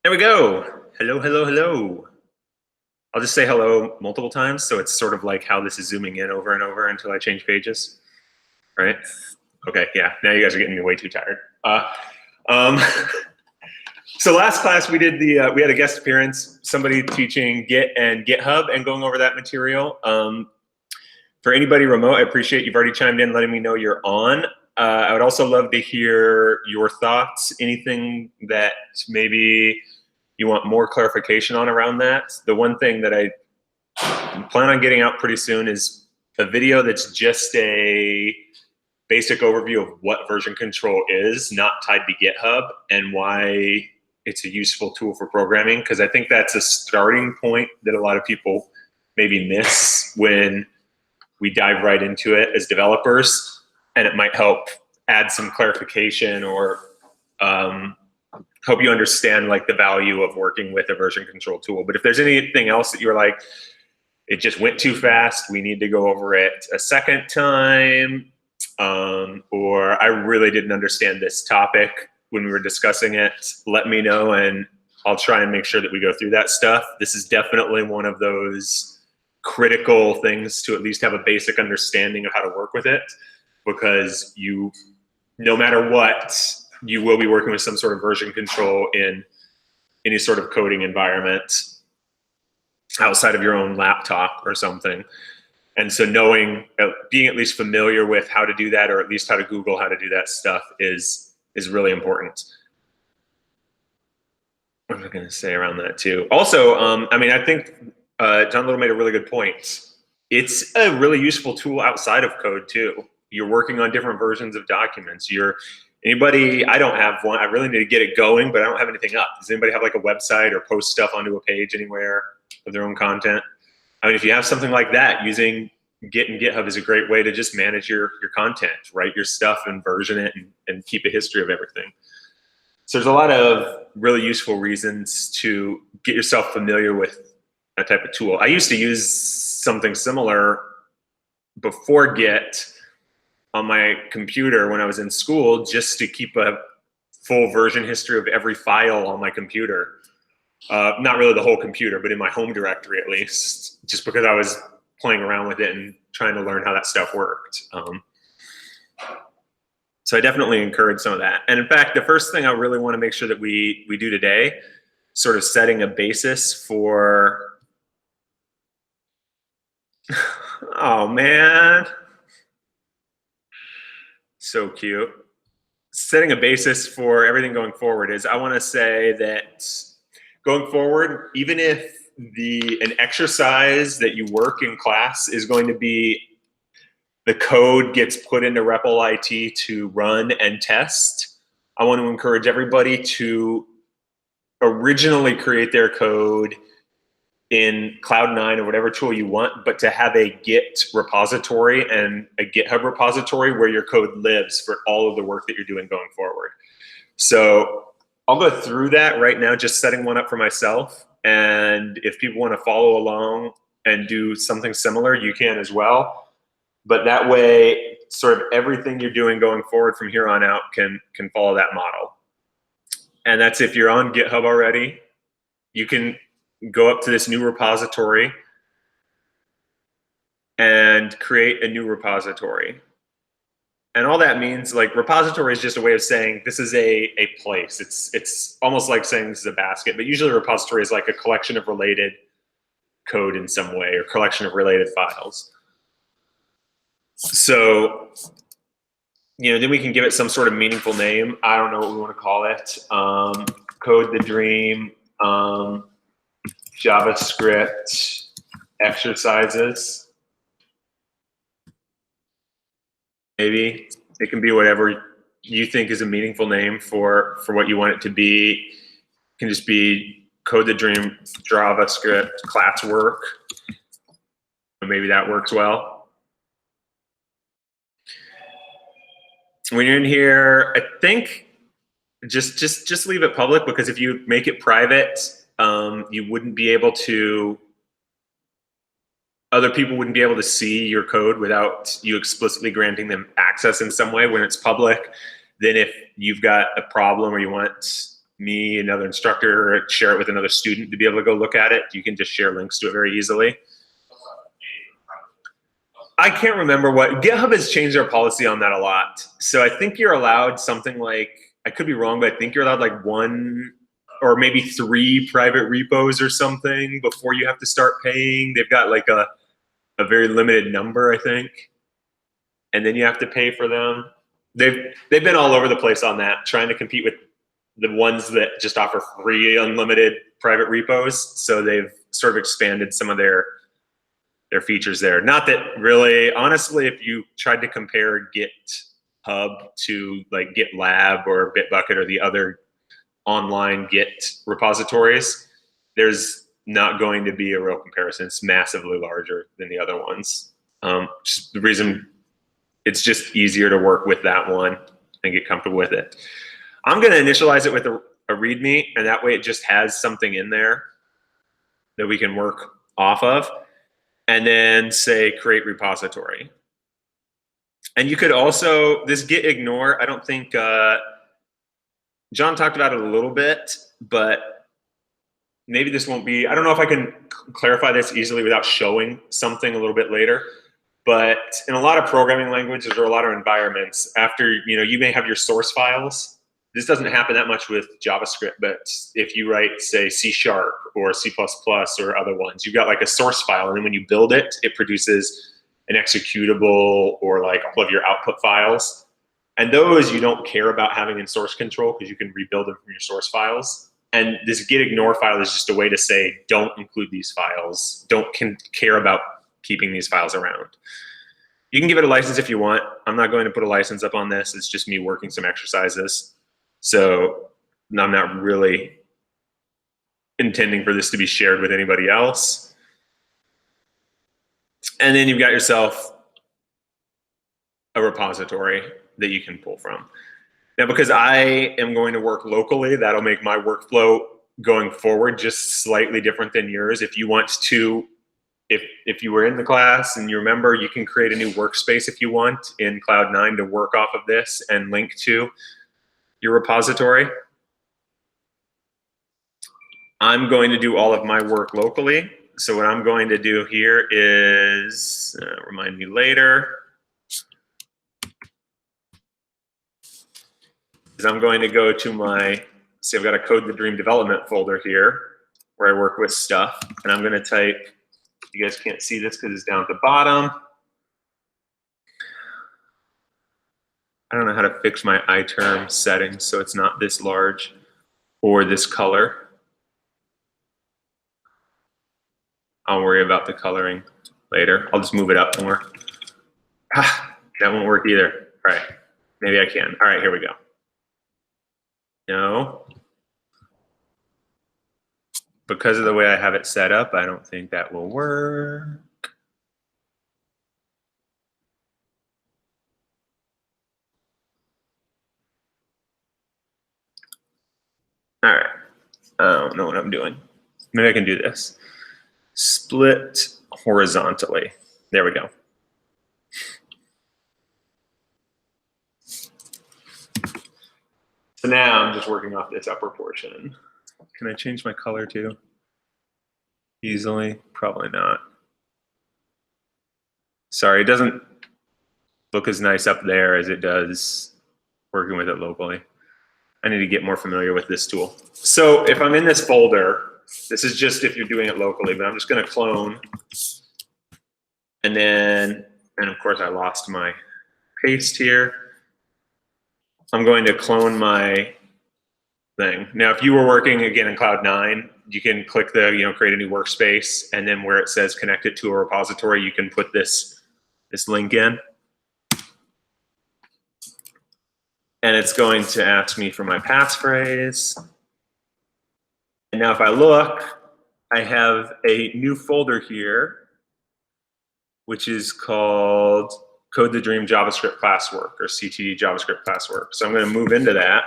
There we go. Hello, hello, hello. I'll just say hello multiple times, so it's sort of like how this is zooming in over and over until I change pages, right? Okay, yeah, now you guys are getting me way too tired. Um, so last class we did we had a guest appearance, somebody teaching Git and GitHub and going over that material. For anybody remote, I appreciate you've already chimed in, letting me know you're on. I would also love to hear your thoughts, anything that maybe you want more clarification on around that. The one thing that I plan on getting out pretty soon is a video that's just a basic overview of what version control is, not tied to GitHub, and why it's a useful tool for programming, because I think that's a starting point that a lot of people maybe miss when we dive right into it as developers, and it might help add some clarification or help you understand like the value of working with a version control tool. But if there's anything else that you're like, it just went too fast, we need to go over it a second time, or I really didn't understand this topic when we were discussing it, let me know and I'll try and make sure that we go through that stuff. This is definitely one of those critical things to at least have a basic understanding of how to work with it, because you, no matter what, you will be working with some sort of version control in any sort of coding environment outside of your own laptop or something. And so knowing, being at least familiar with how to do that, or at least how to Google how to do that stuff is really important. What was I gonna say around that too? Also, I mean, I think John Little made a really good point. It's a really useful tool outside of code too. You're working on different versions of documents. I don't have one. I really need to get it going, but I don't have anything up. Does anybody have like a website or post stuff onto a page anywhere of their own content? I mean, if you have something like that, using Git and GitHub is a great way to just manage your content, write your stuff and version it and keep a history of everything. So there's a lot of really useful reasons to get yourself familiar with that type of tool. I used to use something similar before Git on my computer when I was in school, just to keep a full version history of every file on my computer. Not really the whole computer, but in my home directory at least, just because I was playing around with it and trying to learn how that stuff worked. So I definitely encourage some of that. And in fact, the first thing I really want to make sure that we do today, sort of setting a basis for, oh man, so cute. Setting a basis for everything going forward is, I want to say that going forward, even if an exercise that you work in class is going to be the code gets put into REPL IT to run and test, I want to encourage everybody to originally create their code in Cloud9 or whatever tool you want, but to have a Git repository and a GitHub repository where your code lives for all of the work that you're doing going forward. So I'll go through that right now, just setting one up for myself. And if people want to follow along and do something similar, you can as well. But that way, sort of everything you're doing going forward from here on out can follow that model. And that's if you're on GitHub already, you can go up to this new repository and create a new repository. And all that means, like, repository is just a way of saying this is a place. It's almost like saying this is a basket, but usually a repository is like a collection of related code in some way, or collection of related files. So, then we can give it some sort of meaningful name. I don't know what we want to call it. Code the Dream, JavaScript exercises. Maybe it can be whatever you think is a meaningful name for what you want it to be. It can just be Code the Dream JavaScript classwork. Maybe that works well. When you're in here, I think just leave it public, because if you make it private, you wouldn't be able to, other people wouldn't be able to see your code without you explicitly granting them access in some way. When it's public, then if you've got a problem or you want me, another instructor, share it with another student to be able to go look at it. You can just share links to it very easily. I can't remember what GitHub has changed their policy on that a lot. So I think you're allowed something like, I could be wrong, but I think you're allowed like 1 or maybe 3 private repos or something before you have to start paying. They've got like a very limited number, I think. And then you have to pay for them. They've been all over the place on that, trying to compete with the ones that just offer free unlimited private repos. So they've sort of expanded some of their features there. Not that really, honestly, if you tried to compare GitHub to like GitLab or Bitbucket or the other online Git repositories, there's not going to be a real comparison. It's massively larger than the other ones. Just the reason, it's just easier to work with that one and get comfortable with it. I'm going to initialize it with a README, and that way it just has something in there that we can work off of. And then say create repository. And you could also, this git ignore, I don't think, John talked about it a little bit, but maybe this won't be, I don't know if I can clarify this easily without showing something a little bit later, but in a lot of programming languages or a lot of environments, after, you may have your source files. This doesn't happen that much with JavaScript, but if you write, say, C# or C++ or other ones, you've got like a source file, and then when you build it, it produces an executable or like all of your output files. And those you don't care about having in source control because you can rebuild them from your source files. And this git ignore file is just a way to say, don't include these files, don't care about keeping these files around. You can give it a license if you want. I'm not going to put a license up on this. It's just me working some exercises. So I'm not really intending for this to be shared with anybody else. And then you've got yourself a repository that you can pull from. Now, because I am going to work locally, that'll make my workflow going forward just slightly different than yours. If you want to, if you were in the class and you remember, you can create a new workspace if you want in Cloud9 to work off of this and link to your repository. I'm going to do all of my work locally. So what I'm going to do here is, remind me later, is I'm going to go to my, see, I've got a Code the Dream development folder here where I work with stuff. And I'm going to type, you guys can't see this because it's down at the bottom. I don't know how to fix my iTerm settings so it's not this large or this color. I'll worry about the coloring later. I'll just move it up more. Ah, that won't work either. All right, maybe I can. All right, here we go. No. Because of the way I have it set up, I don't think that will work. All right, I don't know what I'm doing. Maybe I can do this. Split horizontally. There we go. So now I'm just working off this upper portion. Can I change my color too? Easily? Probably not. Sorry, it doesn't look as nice up there as it does working with it locally. I need to get more familiar with this tool. So if I'm in this folder, this is just if you're doing it locally, but I'm just going to clone. And then, and of course I lost my paste here. I'm going to clone my thing. Now, if you were working again in Cloud9, you can click the, create a new workspace, and then where it says connect it to a repository, you can put this link in. And it's going to ask me for my passphrase. And now if I look, I have a new folder here, which is called Code the Dream JavaScript Classwork, or CTD JavaScript Classwork. So I'm going to move into that.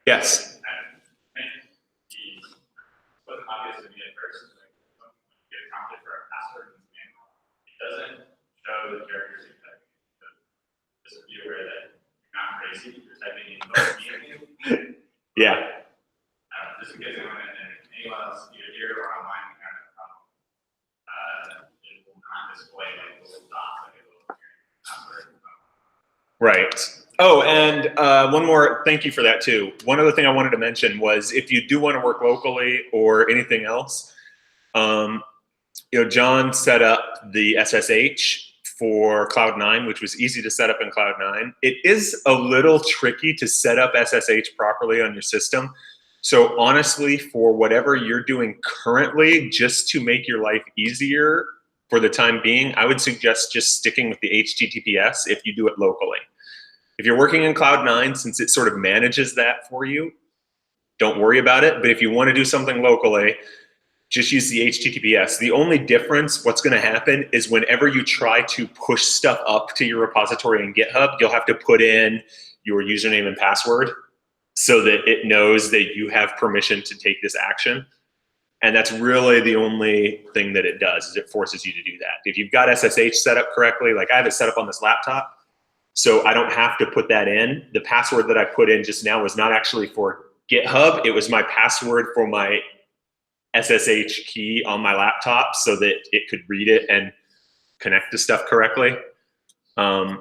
Yes. Doesn't show the characters you type. Just be aware that you're not crazy. You're typing Yeah. Just in case anyone else, either here or online, kind of, it will not display like little dots like it will here. Right. Oh, and one more, thank you for that too. One other thing I wanted to mention was if you do want to work locally or anything else, John set up the SSH for Cloud9, which was easy to set up in Cloud9. It is a little tricky to set up SSH properly on your system. So honestly, for whatever you're doing currently, just to make your life easier for the time being, I would suggest just sticking with the HTTPS if you do it locally. If you're working in Cloud9, since it sort of manages that for you, don't worry about it. But if you want to do something locally, just use the HTTPS. The only difference, what's going to happen is whenever you try to push stuff up to your repository in GitHub, you'll have to put in your username and password so that it knows that you have permission to take this action. And that's really the only thing that it does, is it forces you to do that. If you've got SSH set up correctly, like I have it set up on this laptop, so I don't have to put that in. The password that I put in just now was not actually for GitHub. It was my password for my SSH key on my laptop so that it could read it and connect to stuff correctly. But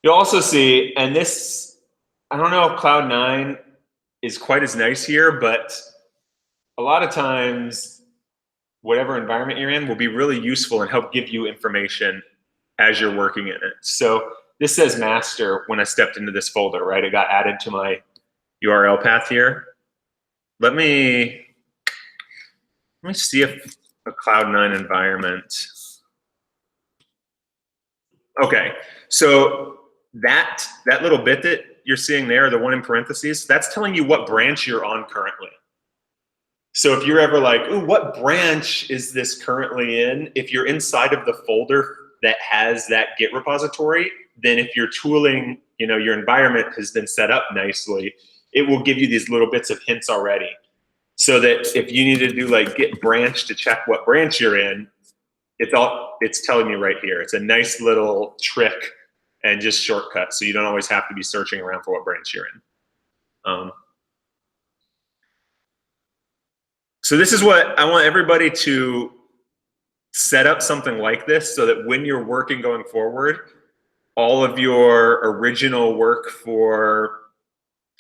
you'll also see, and this, I don't know if Cloud9 is quite as nice here, but a lot of times, whatever environment you're in will be really useful and help give you information as you're working in it. So this says master when I stepped into this folder, right? It got added to my URL path here. Let me see if a Cloud9 environment. Okay, so that little bit that you're seeing there, the one in parentheses, that's telling you what branch you're on currently. So if you're ever like, ooh, what branch is this currently in? If you're inside of the folder that has that Git repository, then if your tooling, your environment has been set up nicely, it will give you these little bits of hints already. So that if you need to do like git branch to check what branch you're in, it's telling you right here. It's a nice little trick and just shortcut, so you don't always have to be searching around for what branch you're in. So this is what I want everybody to set up, something like this, so that when you're working going forward, all of your original work for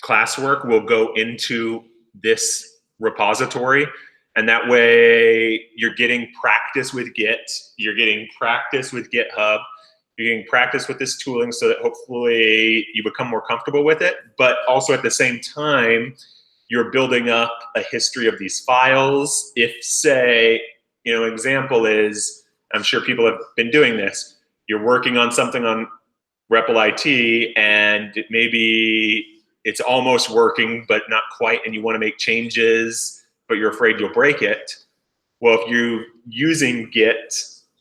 classwork will go into this repository, and that way you're getting practice with Git, you're getting practice with GitHub, you're getting practice with this tooling so that hopefully you become more comfortable with it, but also at the same time, you're building up a history of these files. If, say, an example is, I'm sure people have been doing this, you're working on something on REPL IT and maybe it's almost working, but not quite, and you want to make changes, but you're afraid you'll break it. Well, if you're using Git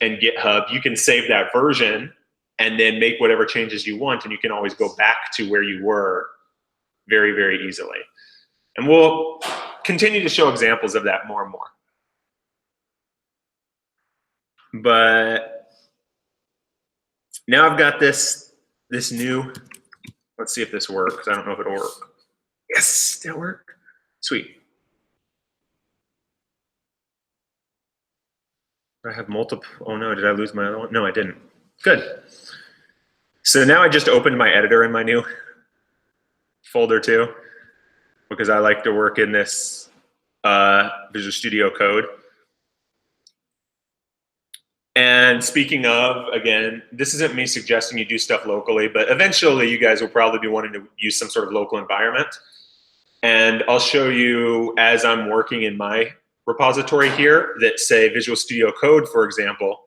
and GitHub, you can save that version and then make whatever changes you want, and you can always go back to where you were very, very easily. And we'll continue to show examples of that more and more. But now I've got this new, let's see if this works. I don't know if it'll work. Yes, that worked. Sweet. I have multiple, oh no, did I lose my other one? No, I didn't. Good. So now I just opened my editor in my new folder too, because I like to work in this Visual Studio Code. And speaking of, again, this isn't me suggesting you do stuff locally, but eventually you guys will probably be wanting to use some sort of local environment. And I'll show you as I'm working in my repository here that, say, Visual Studio Code, for example,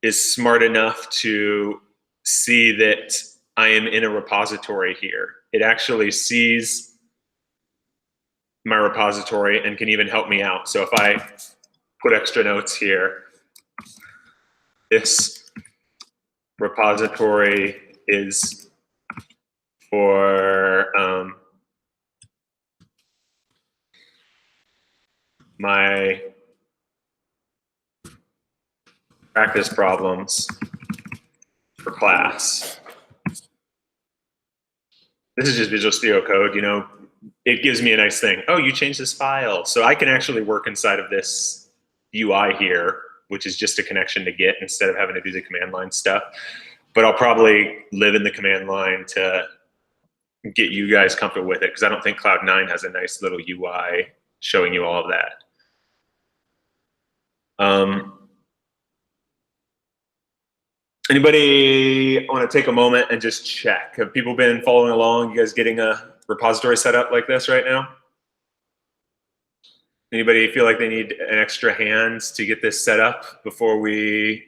is smart enough to see that I am in a repository here. It actually sees my repository and can even help me out. So if I put extra notes here, this repository is for my practice problems for class. This is just Visual Studio Code, you know, it gives me a nice thing. Oh, you changed this file. So I can actually work inside of this UI here, which is just a connection to Git instead of having to do the command line stuff. But I'll probably live in the command line to get you guys comfortable with it, because I don't think Cloud9 has a nice little UI showing you all of that. Anybody want to take a moment and just check? Have people been following along? You guys getting a repository set up like this right now? Anybody feel like they need an extra hands to get this set up before we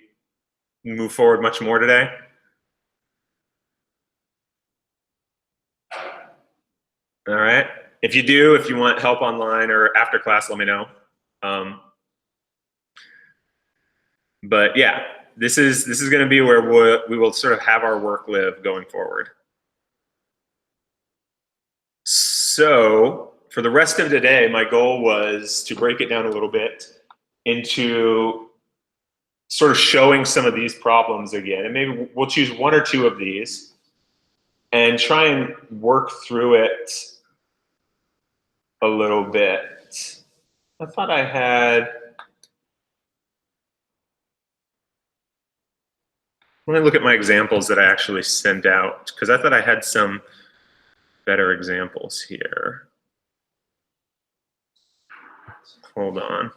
move forward much more today? All right. If you do, if you want help online or after class, let me know. But yeah, this is going to be where we will sort of have our work live going forward. So for the rest of today, my goal was to break it down a little bit into sort of showing some of these problems again. And maybe we'll choose one or two of these and try and work through it a little bit. I thought I had, let me look at my examples that I actually sent out, because I thought I had some better examples here. Hold on.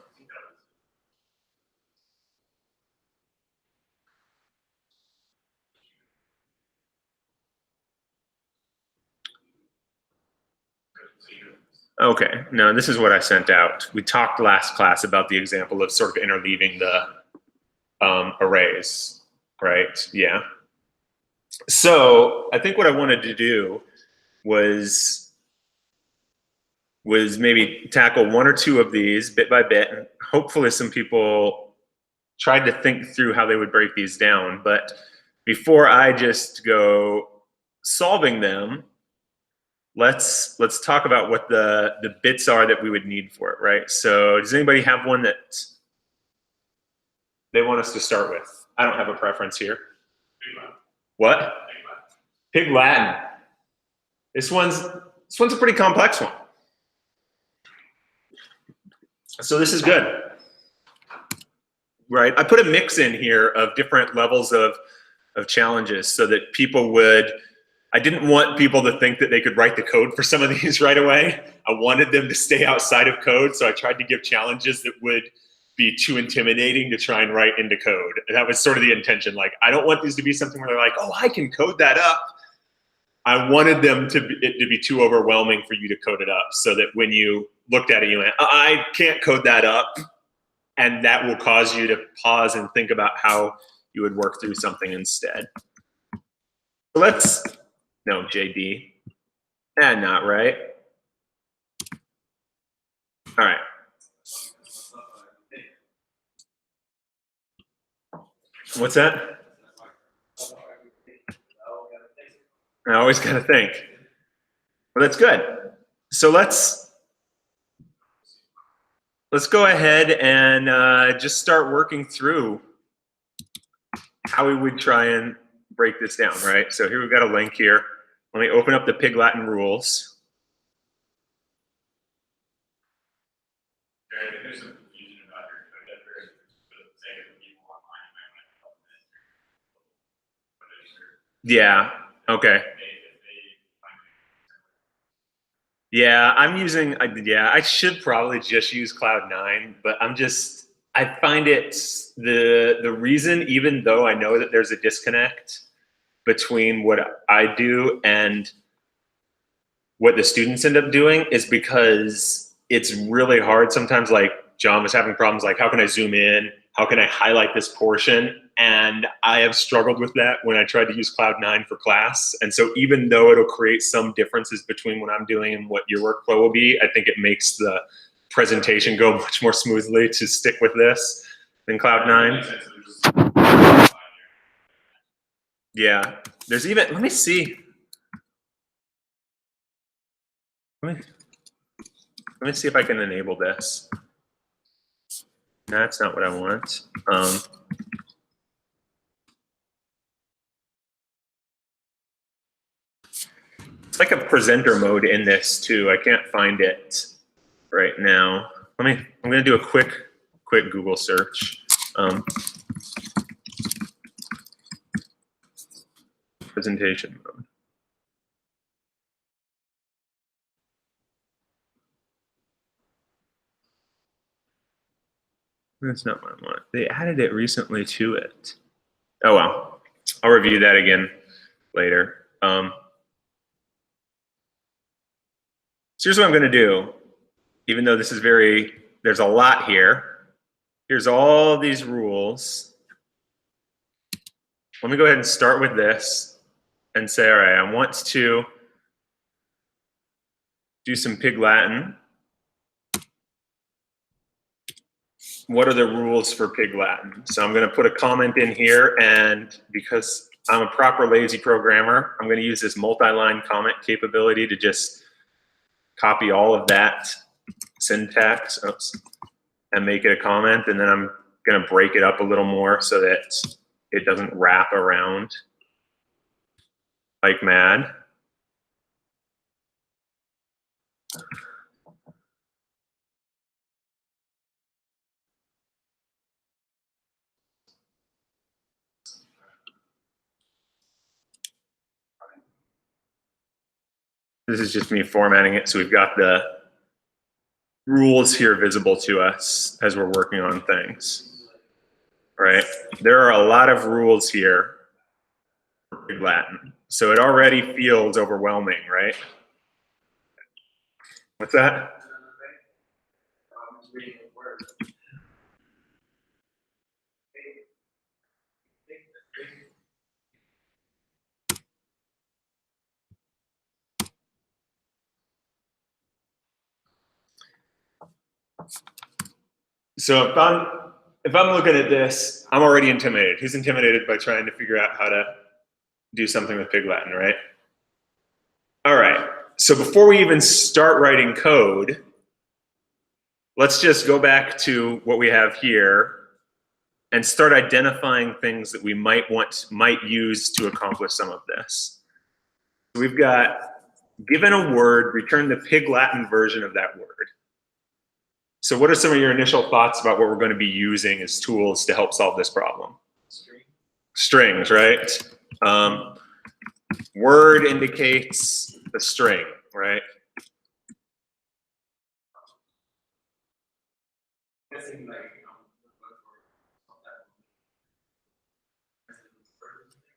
Okay, no, this is what I sent out. We talked last class about the example of sort of interleaving the arrays, right? Yeah. So I think what I wanted to do was maybe tackle one or two of these bit by bit, and hopefully some people tried to think through how they would break these down. But before I just go solving them, let's talk about what the bits are that we would need for it, right? So does anybody have one that they want us to start with? I don't have a preference here. What? Pig Latin. This one's a pretty complex one. So this is good, right? I put a mix in here of different levels of challenges so that people would, I didn't want people to think that they could write the code for some of these right away. I wanted them to stay outside of code, so I tried to give challenges that would be too intimidating to try and write into code. And that was sort of the intention. Like, I don't want these to be something where they're like, oh, I can code that up. I wanted them it to be too overwhelming for you to code it up, so that when you looked at it, you went, I can't code that up. And that will cause you to pause and think about how you would work through something instead. So let's, no, JD. Not right. All right. What's that? I always got to think. Well, that's good. So let's go ahead and just start working through how we would try and break this down, right? So here we've got a link here. Let me open up the Pig Latin rules. There's some confusion about your code editor, for the sake of the people online, you might want to help them. Yeah, okay. Yeah, I'm using, yeah, I should probably just use Cloud9, but I find it, the reason, even though I know that there's a disconnect between what I do and what the students end up doing, is because it's really hard sometimes. Like John was having problems, like how can I zoom in? How can I highlight this portion? And I have struggled with that when I tried to use Cloud9 for class. And so even though it'll create some differences between what I'm doing and what your workflow will be, I think it makes the presentation go much more smoothly to stick with this than Cloud9. Yeah, there's even, let me see. Let me see if I can enable this. No, that's not what I want. Let's It's like a presenter mode in this too. I can't find it right now. I'm gonna do a quick Google search. Presentation mode. That's not what I want. They added it recently to it. Oh well, I'll review that again later. So here's what I'm gonna do. Even though this is there's a lot here. Here's all these rules. Let me go ahead and start with this and say, all right, I want to do some Pig Latin. What are the rules for Pig Latin? So I'm gonna put a comment in here, and because I'm a proper lazy programmer, I'm gonna use this multi-line comment capability to just copy all of that syntax and make it a comment, and then I'm gonna break it up a little more so that it doesn't wrap around like mad. This is just me formatting it so we've got the rules here visible to us as we're working on things, right? There are a lot of rules here for Pig Latin, so it already feels overwhelming, right? What's that? So if I'm looking at this, I'm already intimidated. Who's intimidated by trying to figure out how to do something with Pig Latin, right? All right, so before we even start writing code, let's just go back to what we have here and start identifying things that we might use to accomplish some of this. So we've got, given a word, return the Pig Latin version of that word. So what are some of your initial thoughts about what we're going to be using as tools to help solve this problem? Strings, right? Word indicates a string, right?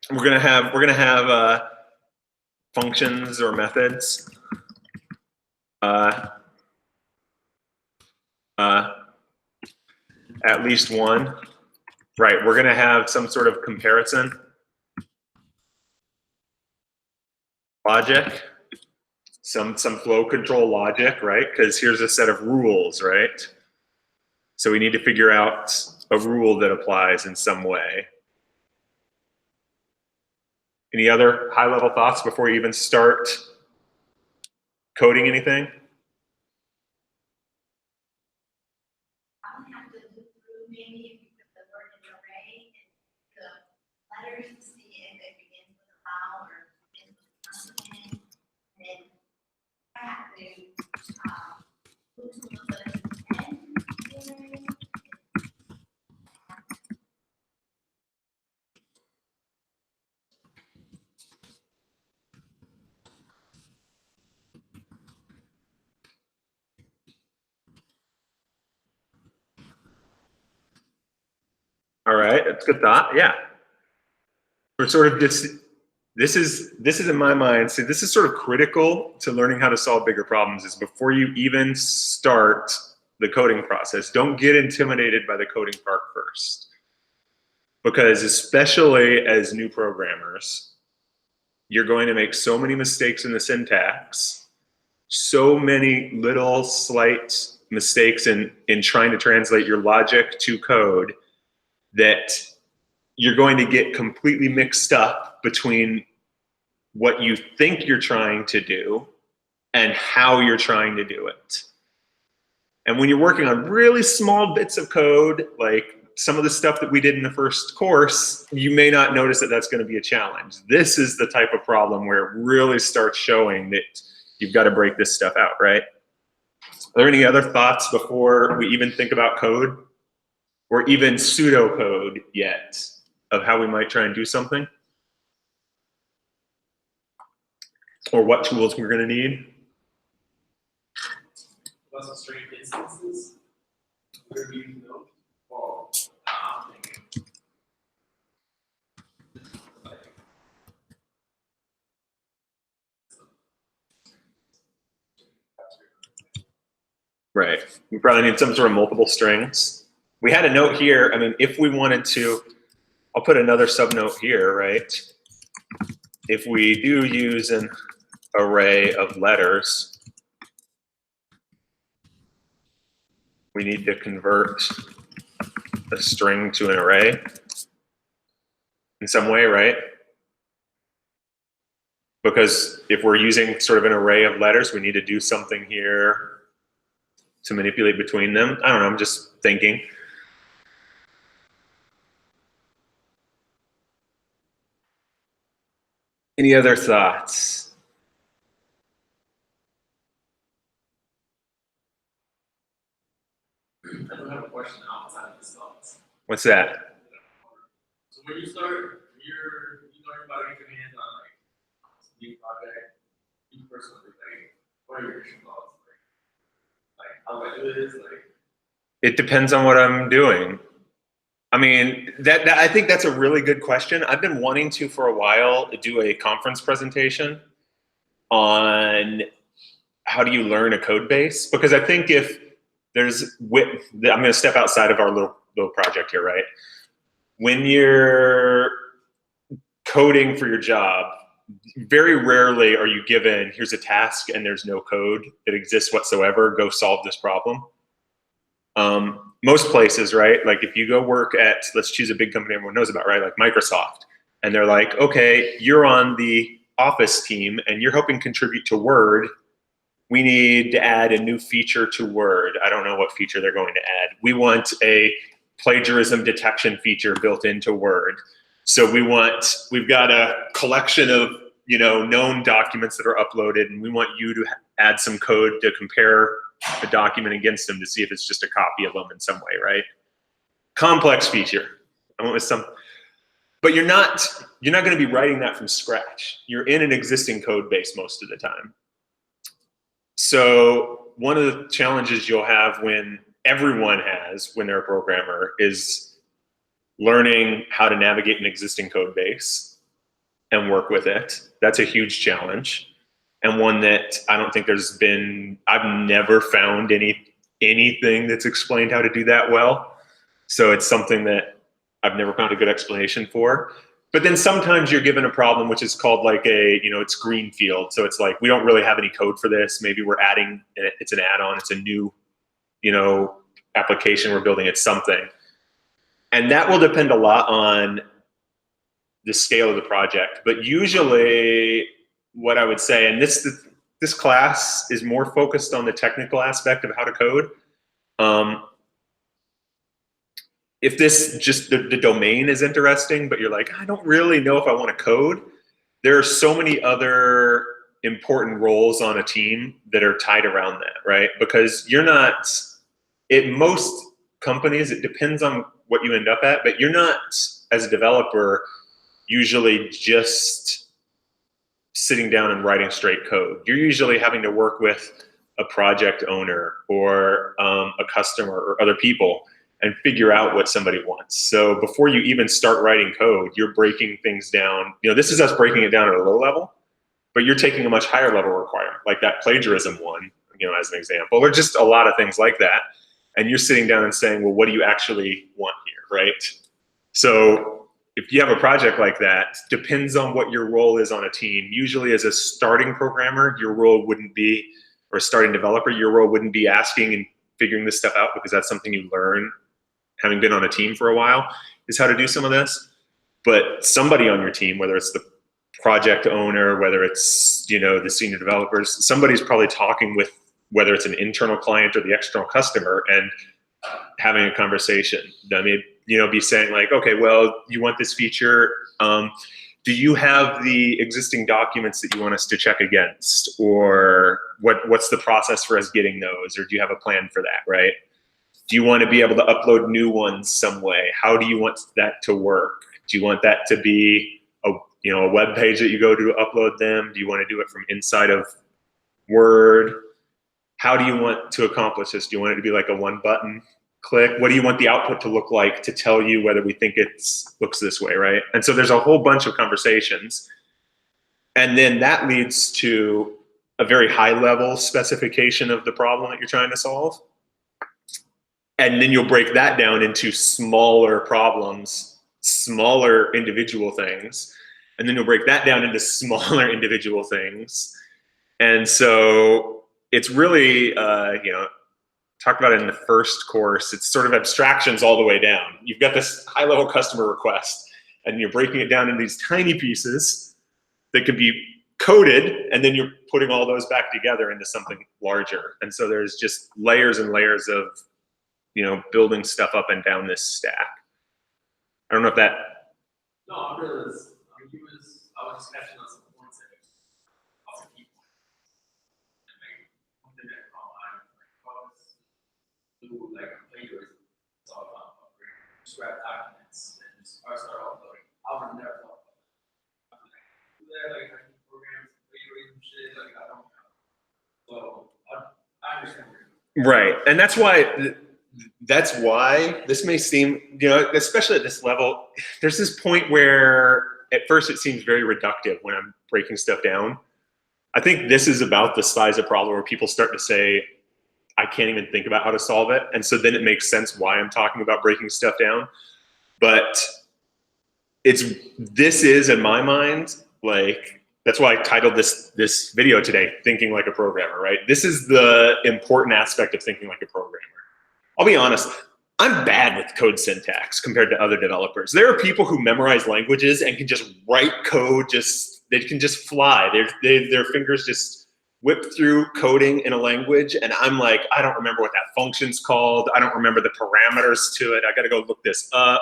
We're gonna have functions or methods. At least one, right? We're gonna have some sort of comparison logic, some flow control logic, right? Because here's a set of rules, right? So we need to figure out a rule that applies in some way. Any other high-level thoughts before you even start coding anything? I'll have to look through maybe if you put the word in array and the letters to see if it begins with a vowel or begins with a consonant. Then I have to look to the letters and All right, that's a good thought. Yeah, we're sort of just. This is in my mind. See, this is sort of critical to learning how to solve bigger problems. Is before you even start the coding process, don't get intimidated by the coding part first, because especially as new programmers, you're going to make so many mistakes in the syntax, so many little slight mistakes in trying to translate your logic to code, that you're going to get completely mixed up between what you think you're trying to do and how you're trying to do it. And when you're working on really small bits of code, like some of the stuff that we did in the first course, you may not notice that that's going to be a challenge. This is the type of problem where it really starts showing that you've got to break this stuff out, right? Are there any other thoughts before we even think about code or even pseudocode yet of how we might try and do something? Or what tools we're going to need? What's the string instances? Where do you know? Oh, I'm thinking. Right. We probably need some sort of multiple strings. We had a note here. I mean, if we wanted to, I'll put another subnote here, right? If we do use an array of letters, we need to convert a string to an array in some way, right? Because if we're using sort of an array of letters, we need to do something here to manipulate between them. I don't know, I'm just thinking. Any other thoughts? I don't have a question outside of this thoughts. What's that? So when you start, you're about to get your hands on like some new project, you personally like, what are your initial thoughts? Like how do I do this? Like It depends on what I'm doing. I mean, that I think that's a really good question. I've been wanting to for a while do a conference presentation on how do you learn a code base, because I think if there's I'm going to step outside of our little project here, right? When you're coding for your job, very rarely are you given, here's a task and there's no code that exists whatsoever, go solve this problem. Most places, right? Like if you go work at, let's choose a big company everyone knows about, right? Like Microsoft. And they're like, okay, you're on the Office team and you're helping contribute to Word. We need to add a new feature to Word. I don't know what feature they're going to add. We want a plagiarism detection feature built into Word. So we've got a collection of, known documents that are uploaded, and we want you to add some code to compare a document against them to see if it's just a copy of them in some way, right? Complex feature. I went with some, but you're not going to be writing that from scratch. You're in an existing code base most of the time. So one of the challenges you'll have when they're a programmer is learning how to navigate an existing code base and work with it. That's a huge challenge. And one that I don't think I've never found anything that's explained how to do that well. So it's something that I've never found a good explanation for. But then sometimes you're given a problem which is called like it's greenfield. So it's like, we don't really have any code for this. Maybe we're adding, it's an add-on, it's a new, application we're building, it's something. And that will depend a lot on the scale of the project. But usually what I would say, and this class is more focused on the technical aspect of how to code. If this just the domain is interesting, but you're like, I don't really know if I want to code, there are so many other important roles on a team that are tied around that, right? Because you're not, at most companies, it depends on what you end up at, but you're not, as a developer, usually just sitting down and writing straight code. You're usually having to work with a project owner or a customer or other people and figure out what somebody wants. So before you even start writing code, you're breaking things down. This is us breaking it down at a low level, but you're taking a much higher level requirement, like that plagiarism one, as an example, or just a lot of things like that. And you're sitting down and saying, well, what do you actually want here, right? So if you have a project like that, depends on what your role is on a team. Usually as a starting programmer, your role wouldn't be, or a starting developer, your role wouldn't be asking and figuring this stuff out, because that's something you learn having been on a team for a while, is how to do some of this. But somebody on your team, whether it's the project owner, whether it's, the senior developers, somebody's probably talking with, whether it's an internal client or the external customer, and having a conversation. I mean, be saying like, okay, well, you want this feature. Do you have the existing documents that you want us to check against? Or what's the process for us getting those? Or do you have a plan for that, right? Do you want to be able to upload new ones some way? How do you want that to work? Do you want that to be a web page that you go to upload them? Do you want to do it from inside of Word? How do you want to accomplish this? Do you want it to be like a one button click? What do you want the output to look like to tell you whether we think it looks this way, right? And so there's a whole bunch of conversations. And then that leads to a very high level specification of the problem that you're trying to solve. And then you'll break that down into smaller problems, smaller individual things. And then you'll break that down into smaller individual things. And so it's really, talked about it in the first course, it's sort of abstractions all the way down. You've got this high level customer request and you're breaking it down into these tiny pieces that could be coded, and then you're putting all those back together into something larger. And so there's just layers and layers of, building stuff up and down this stack. I don't know if that. No, I was just catching on some points that also keep and like one thing that do like plagiarism. It's all about just grab documents and just start uploading. I would never thought about that. Like programs, plagiarism shit, like I don't know. So I understand where you're Right. And that's why this may seem, especially at this level, there's this point where at first it seems very reductive when I'm breaking stuff down. I think this is about the size of problem where people start to say, I can't even think about how to solve it. And so then it makes sense why I'm talking about breaking stuff down. But this is, in my mind, like, that's why I titled this video today, Thinking Like a Programmer, right? This is the important aspect of thinking like a programmer. I'll be honest, I'm bad with code syntax compared to other developers. There are people who memorize languages and can just write code, they can just fly. Their fingers just whip through coding in a language, and I'm like, I don't remember what that function's called. I don't remember the parameters to it. I gotta go look this up.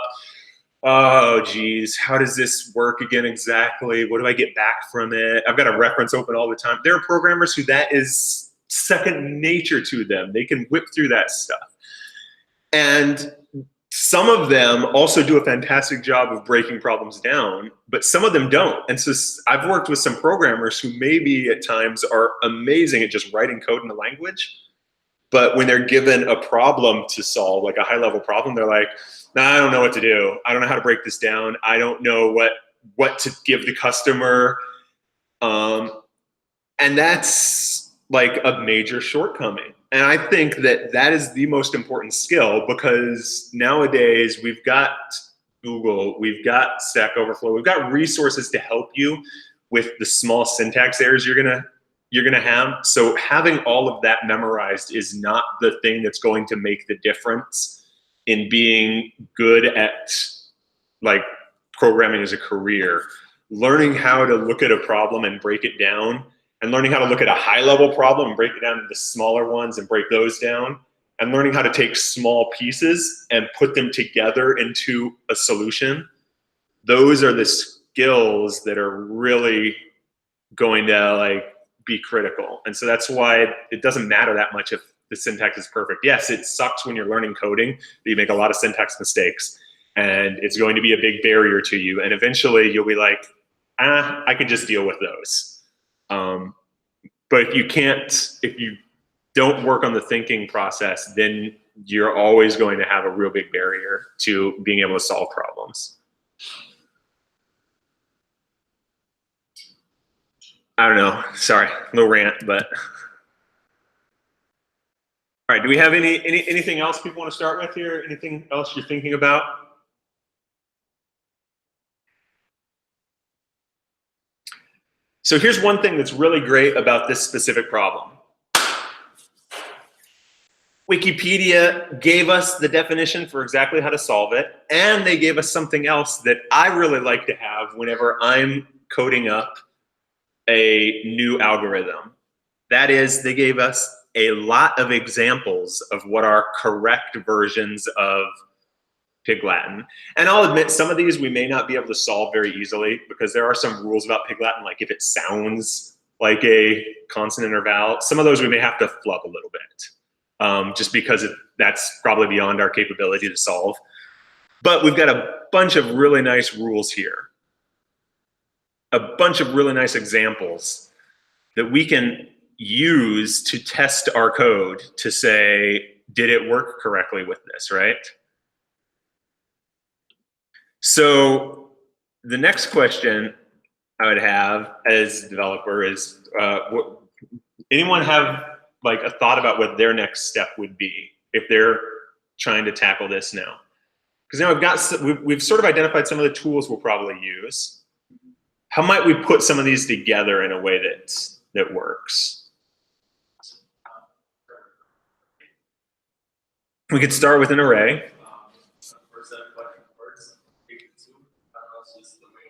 Oh, geez, how does this work again exactly? What do I get back from it? I've got a reference open all the time. There are programmers who that is second nature to them. They can whip through that stuff. And some of them also do a fantastic job of breaking problems down, but some of them don't. And so I've worked with some programmers who maybe at times are amazing at just writing code in a language, but when they're given a problem to solve, like a high level problem, they're like, nah, I don't know what to do. I don't know how to break this down. I don't know what to give the customer. And that's like a major shortcoming. And I think that is the most important skill, because nowadays we've got Google, we've got Stack Overflow, we've got resources to help you with the small syntax errors you're gonna have. So having all of that memorized is not the thing that's going to make the difference in being good at like programming as a career. Learning how to look at a problem and break it down, and learning how to look at a high level problem and break it down into smaller ones and break those down, and learning how to take small pieces and put them together into a solution. Those are the skills that are really going to like be critical. And so that's why it doesn't matter that much if the syntax is perfect. Yes, it sucks when you're learning coding that you make a lot of syntax mistakes, and it's going to be a big barrier to you. And eventually you'll be like, I can just deal with those. But if you don't work on the thinking process, then you're always going to have a real big barrier to being able to solve problems. I don't know, sorry, no rant, but. All right, do we have anything else people want to start with here? Anything else you're thinking about? So here's one thing that's really great about this specific problem. Wikipedia gave us the definition for exactly how to solve it, and they gave us something else that I really like to have whenever I'm coding up a new algorithm. That is, they gave us a lot of examples of what are correct versions of Pig Latin. And I'll admit some of these we may not be able to solve very easily because there are some rules about Pig Latin, like if it sounds like a consonant or vowel, some of those we may have to flub a little bit, just because that's probably beyond our capability to solve. But we've got a bunch of really nice rules here, a bunch of really nice examples that we can use to test our code to say, did it work correctly with this, right? So the next question I would have as a developer is, anyone have like a thought about what their next step would be if they're trying to tackle this now? Because now we've sort of identified some of the tools we'll probably use. How might we put some of these together in a way that works? We could start with an array. First set of questions first, pig to 2. I don't know, it's just the way.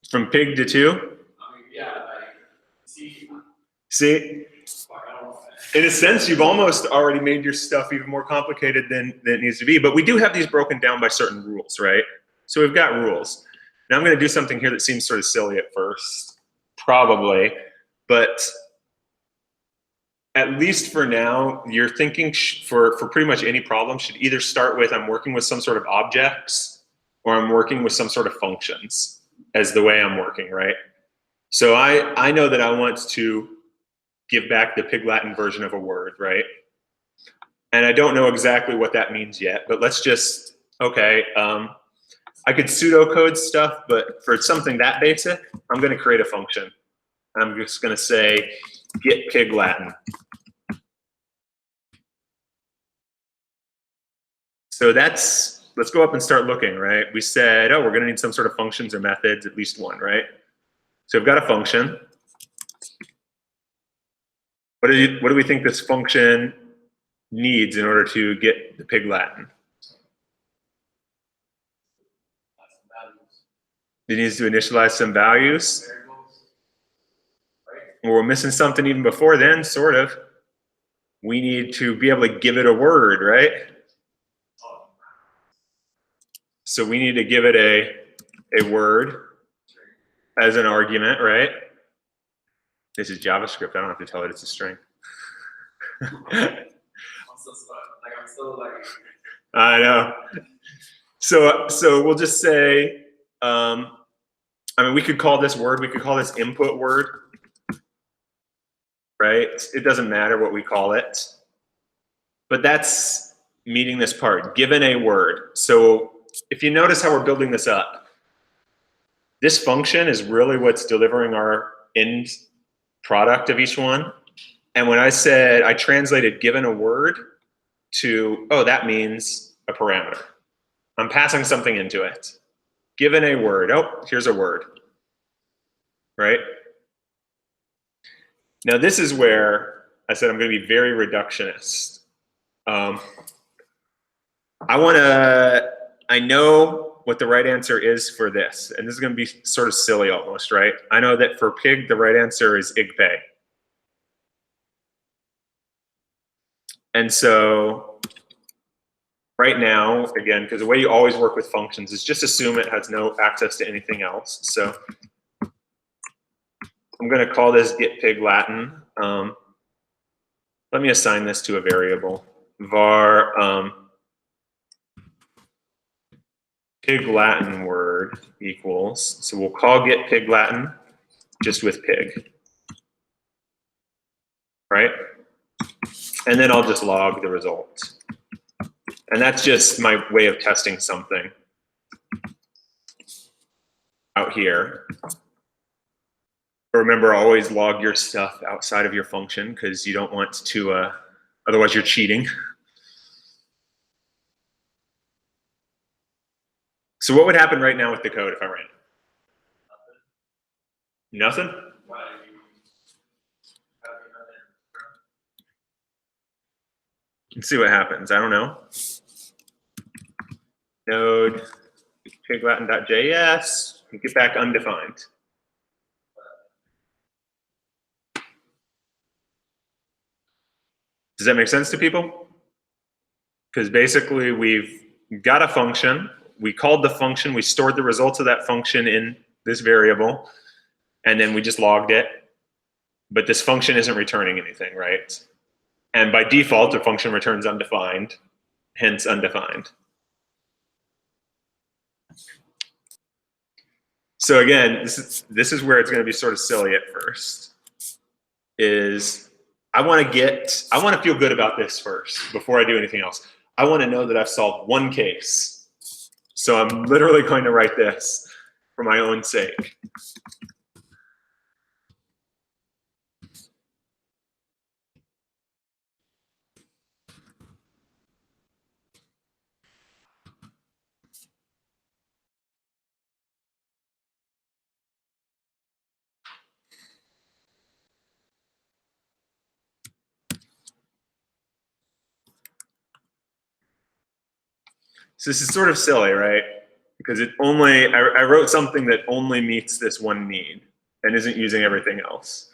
From pig to 2? I mean, yeah, like, see, I don't know. In a sense, you've almost already made your stuff even more complicated than it needs to be. But we do have these broken down by certain rules, right? So we've got rules. Now I'm going to do something here that seems sort of silly at first, probably. But at least for now, your thinking for pretty much any problem should either start with I'm working with some sort of objects or I'm working with some sort of functions as the way I'm working, right? So I know that I want to give back the Pig Latin version of a word, right? And I don't know exactly what that means yet, but let's just, okay, I could pseudocode stuff, but for something that basic, I'm gonna create a function. I'm just gonna say get Pig Latin. So let's go up and start looking, right? We said, oh, we're gonna need some sort of functions or methods, at least one, right? So we've got a function. What do we think this function needs in order to get the Pig Latin? It needs to initialize some values. Well, we're missing something even before then, sort of. We need to be able to give it a word, right? So we need to give it a word as an argument, right? This is JavaScript. I don't have to tell it it's a string. I'm still like. I know. So we'll just say, I mean, we could call this word, we could call this input word, right? It doesn't matter what we call it. But that's meeting this part, given a word. So if you notice how we're building this up, this function is really what's delivering our end product of each one. And when I said, I translated given a word to, oh, that means a parameter. I'm passing something into it. Given a word, oh, here's a word, right? Now this is where I said I'm gonna be very reductionist. I know what the right answer is for this, and this is gonna be sort of silly almost, right? I know that for pig, the right answer is igpay. And so right now, again, because the way you always work with functions is just assume it has no access to anything else. So I'm gonna call this get Pig Latin. Let me assign this to a variable. Var Pig Latin word equals, so we'll call get Pig Latin just with pig, right? And then I'll just log the result. And that's just my way of testing something out here. Remember, always log your stuff outside of your function because you don't want to, otherwise you're cheating. So what would happen right now with the code if I ran it? Nothing? Let's see what happens. I don't know. Node piglatin.js, get back undefined. Does that make sense to people? because basically we've got a function, we called the function, we stored the results of that function in this variable, and then we just logged it. But this function isn't returning anything, right? And by default, the function returns undefined, hence undefined. So again, this is where it's going to be sort of silly at first. Is I want to feel good about this first before I do anything else. I want to know that I've solved one case. So I'm literally going to write this for my own sake. So this is sort of silly, right? Because I wrote something that only meets this one need and isn't using everything else.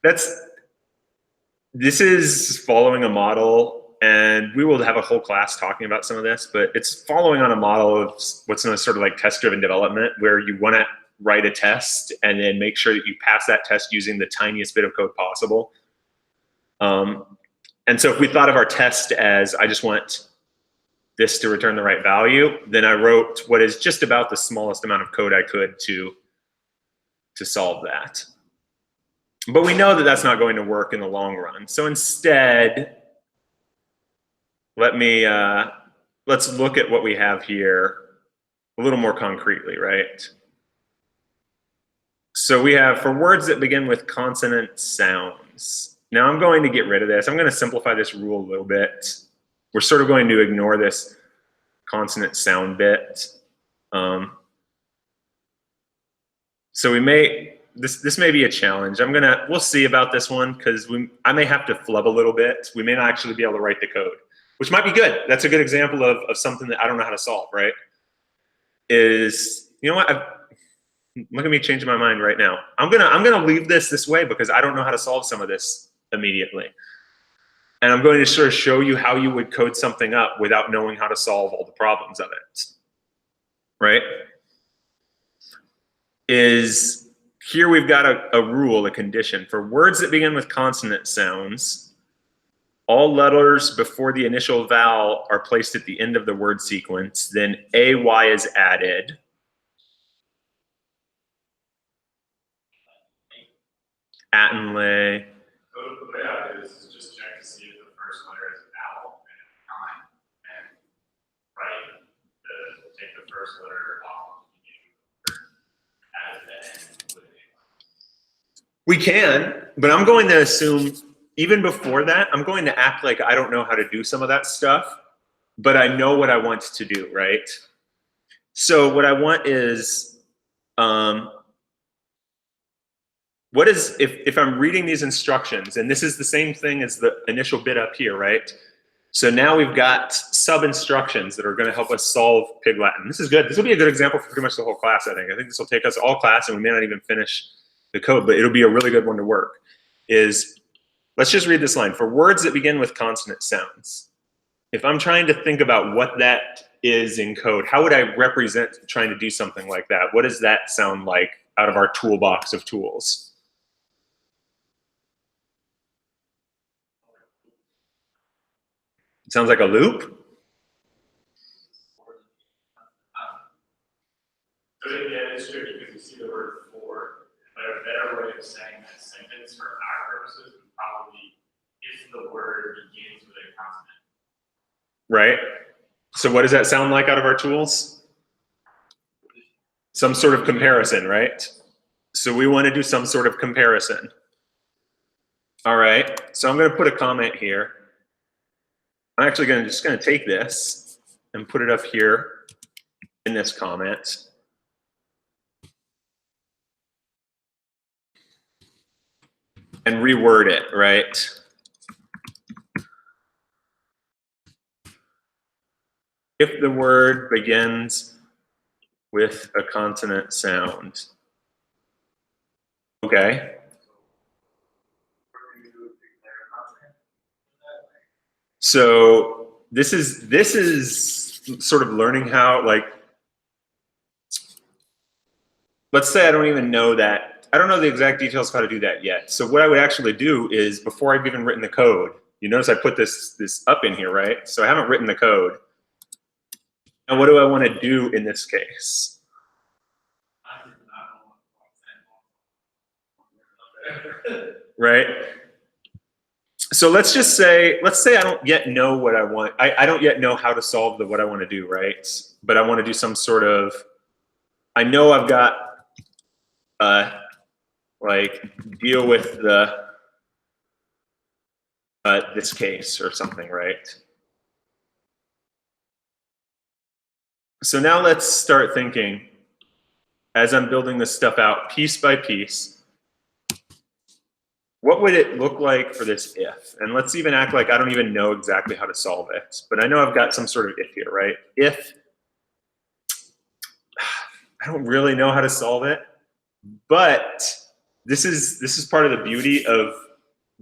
This is following a model, and we will have a whole class talking about some of this, but it's following on a model of what's known as sort of like test-driven development, where you want to write a test and then make sure that you pass that test using the tiniest bit of code possible. And so if we thought of our test as, I just want this to return the right value, then I wrote what is just about the smallest amount of code I could to solve that. But we know that that's not going to work in the long run. So instead, let's look at what we have here a little more concretely, right? So we have, for words that begin with consonant sounds. Now I'm going to get rid of this. I'm going to simplify this rule a little bit. We're sort of going to ignore this consonant sound bit. So we may, this may be a challenge. We'll see about this one, because I may have to flub a little bit. We may not actually be able to write the code, which might be good. That's a good example of something that I don't know how to solve, right? You know what? Look at me changing my mind right now. I'm gonna leave this way because I don't know how to solve some of this immediately. And I'm going to sort of show you how you would code something up without knowing how to solve all the problems of it, right? Here we've got a rule, a condition. For words that begin with consonant sounds, all letters before the initial vowel are placed at the end of the word sequence, then AY is added. Attenley. So the way I do this is just check to see if the first letter is a vowel and time, and take the first letter off the beginning of the word, add it then with it. We can, but I'm going to assume, even before that, I'm going to act like I don't know how to do some of that stuff, but I know what I want to do, right? So what I want is, if I'm reading these instructions, and this is the same thing as the initial bit up here, right? So now we've got sub-instructions that are going to help us solve Pig Latin. This is good. This will be a good example for pretty much the whole class, I think. I think this will take us all class, and we may not even finish the code, but it'll be a really good one to work. Let's just read this line. For words that begin with consonant sounds, if I'm trying to think about what that is in code, how would I represent trying to do something like that? What does that sound like out of our toolbox of tools? It sounds like a loop. So yeah, it's tricky because you see the word for, but a better way of saying that sentence for our purposes would probably if the word begins with a consonant. Right. So what does that sound like out of our tools? Some sort of comparison, right? So we want to do some sort of comparison. All right. So I'm going to put a comment here. I'm actually just going to take this and put it up here in this comment. And reword it, right? If the word begins with a consonant sound. Okay. So this is sort of learning how, like, let's say I don't even know that, I don't know the exact details of how to do that yet. So what I would actually do is, before I've even written the code, you notice I put this up in here, right? So I haven't written the code. And what do I want to do in this case? I did not know. Right? So let's just say, I don't yet know what I want. I don't yet know how to solve what I want to do, right? But I want to do some sort of, I know I've got, like, deal with the, this case or something, right? So now let's start thinking, as I'm building this stuff out piece by piece, what would it look like for this if? And let's even act like I don't even know exactly how to solve it, but I know I've got some sort of if here, right? If, I don't really know how to solve it, but this is part of the beauty of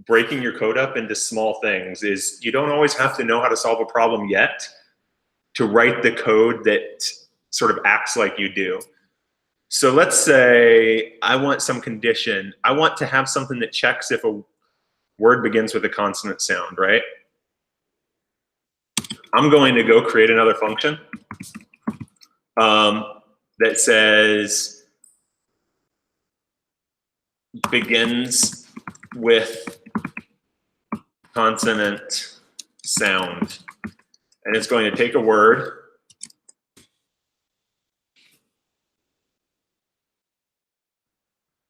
breaking your code up into small things, is you don't always have to know how to solve a problem yet to write the code that sort of acts like you do. So let's say I want some condition. I want to have something that checks if a word begins with a consonant sound, right? I'm going to go create another function that says begins with consonant sound. And it's going to take a word.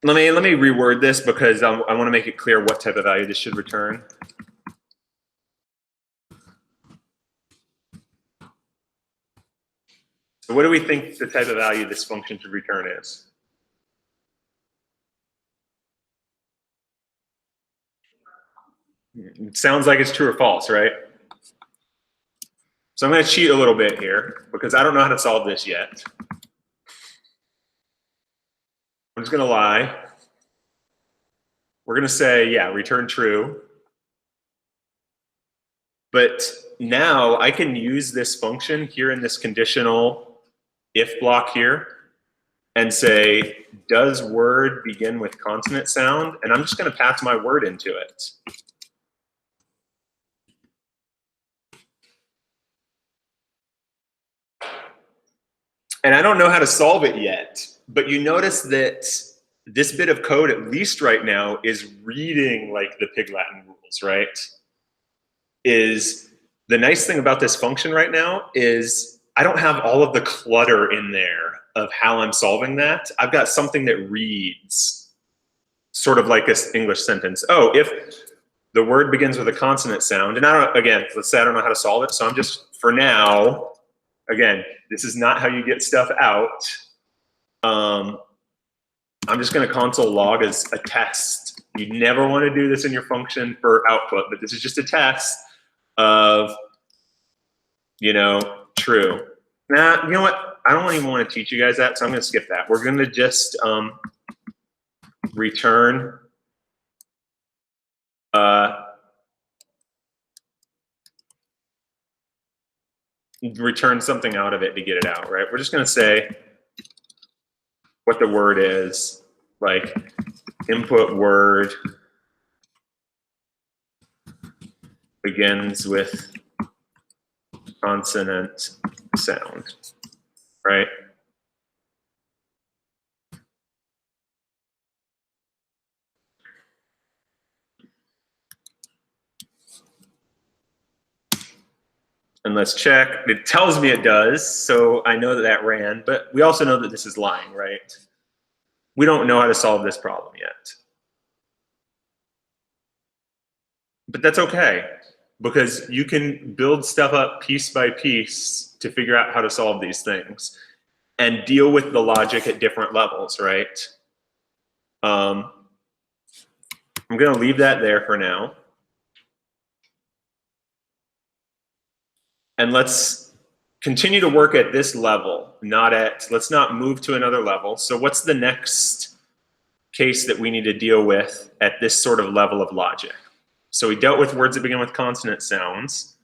Let me reword this because I want to make it clear what type of value this should return. So what do we think the type of value this function should return is? It sounds like it's true or false, right? So I'm going to cheat a little bit here because I don't know how to solve this yet. I'm just going to lie. We're going to say, yeah, return true. But now I can use this function here in this conditional if block here and say, does word begin with consonant sound? And I'm just going to pass my word into it. And I don't know how to solve it yet, but you notice that this bit of code, at least right now, is reading like the Pig Latin rules, right? Is the nice thing about this function right now is I don't have all of the clutter in there of how I'm solving that. I've got something that reads sort of like an English sentence. Oh, if the word begins with a consonant sound, and I don't, again, let's say I don't know how to solve it, so I'm just, for now, again, this is not how you get stuff out. I'm just going to console log as a test. You never want to do this in your function for output, but this is just a test of, you know, true. Now, you know what? I don't even want to teach you guys that, so I'm going to skip that. We're going to just return return something out of it to get it out, right? We're just going to say what the word is, like input word begins with consonant sound, right? And let's check. It tells me it does, so I know that that ran, but we also know that this is lying, right? We don't know how to solve this problem yet. But that's okay, because you can build stuff up piece by piece to figure out how to solve these things and deal with the logic at different levels, right? I'm going to leave that there for now. And let's continue to work at this level, let's not move to another level. So what's the next case that we need to deal with at this sort of level of logic? So we dealt with words that begin with consonant sounds.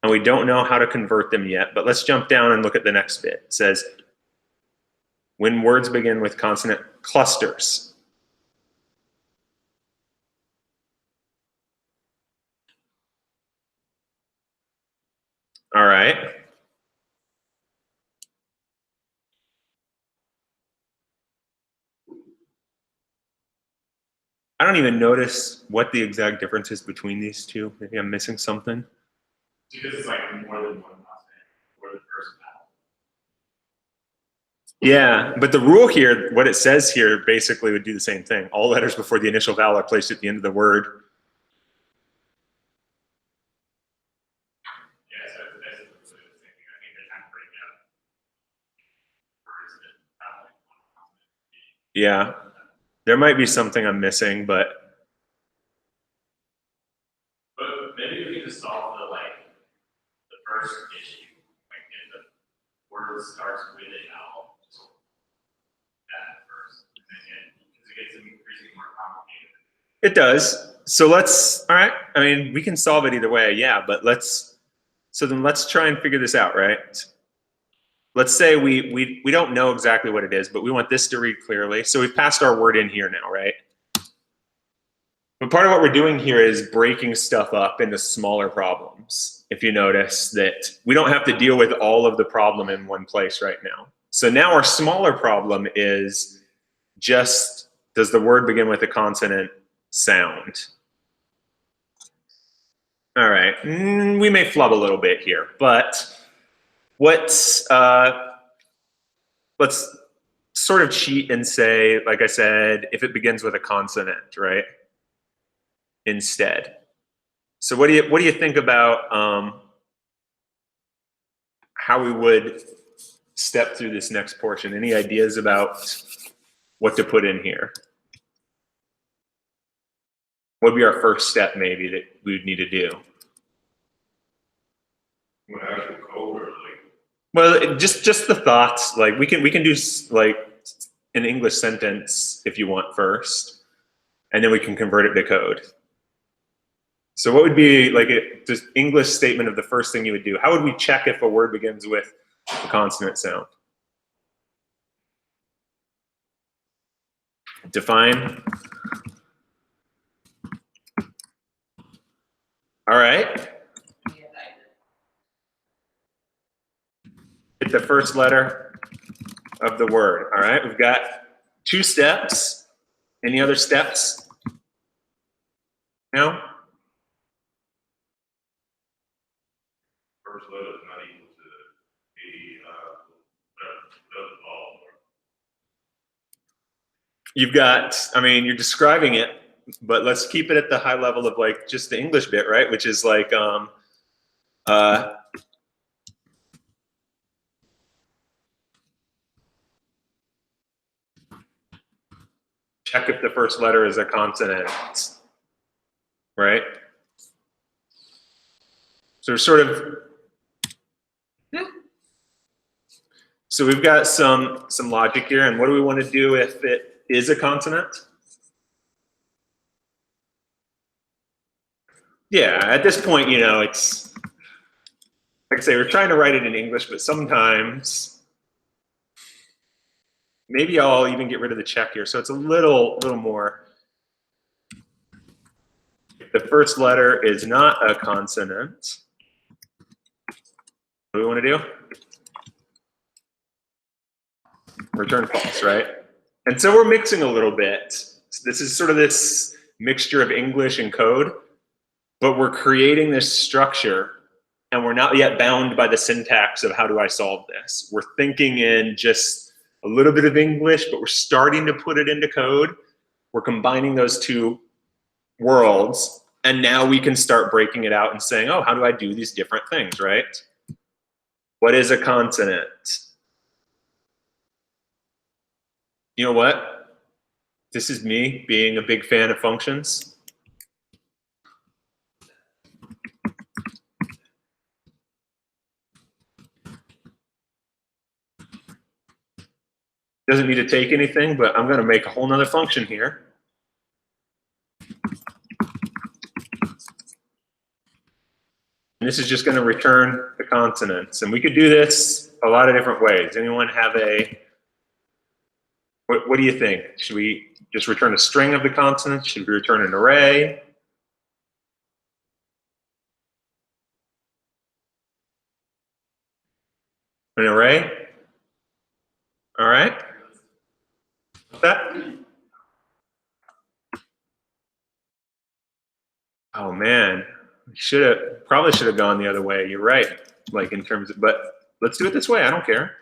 and we don't know how to convert them yet, but let's jump down and look at the next bit. It says, when words begin with consonant clusters. All right. I don't even notice what the exact difference is between these two. Maybe I'm missing something. Because it's like more than one consonant for the first vowel. Yeah, but the rule here, what it says here, basically would do the same thing. All letters before the initial vowel are placed at the end of the word. Yeah, so it's basically the same thing. I think they're kind of breaking up words that have like one consonant. Yeah, there might be something I'm missing, but Maybe we can just solve the first issue. Like if the word starts with a vowel, just that first, and then because it gets increasingly more complicated. it does. So let's, all right, I mean, we can solve it either way, yeah, but let's try and figure this out, right? Let's say we don't know exactly what it is, but we want this to read clearly. So we've passed our word in here now, right? But part of what we're doing here is breaking stuff up into smaller problems. If you notice that we don't have to deal with all of the problem in one place right now. So now our smaller problem is just, does the word begin with a consonant sound? All right, we may flub a little bit here, but let's sort of cheat and say, like I said, if it begins with a consonant, right? Instead. So what do you think about how we would step through this next portion? Any ideas about what to put in here? What would be our first step maybe that we would need to do? Well, just the thoughts. Like we can do like an English sentence if you want first, and then we can convert it to code. So what would be like a just English statement of the first thing you would do? How would we check if a word begins with a consonant sound? Define. All right. Get the first letter of the word. All right, we've got 2 steps. Any other steps? No? First letter is not equal to the vowel. You've got, I mean, you're describing it, but let's keep it at the high level of like just the English bit, right? Which is like, check if the first letter is a consonant, right? So sort of, so we've got some logic here, and what do we want to do if it is a consonant? Yeah, at this point, you know, it's, like I say, we're trying to write it in English, but sometimes, maybe I'll even get rid of the check here. So it's a little more. If the first letter is not a consonant, what do we want to do? Return false, right? And so we're mixing a little bit. So this is sort of this mixture of English and code, but we're creating this structure and we're not yet bound by the syntax of how do I solve this. We're thinking in just a little bit of English, but we're starting to put it into code. We're combining those 2 worlds, and now we can start breaking it out and saying, oh, how do I do these different things, right? What is a consonant? You know what? This is me being a big fan of functions. Doesn't need to take anything, but I'm going to make a whole nother function here. And this is just going to return the consonants. And we could do this a lot of different ways. Anyone have what do you think? Should we just return a string of the consonants? Should we return an array? An array? All right. That? Oh man, probably should have gone the other way. You're right. Like in terms of, but let's do it this way. I don't care.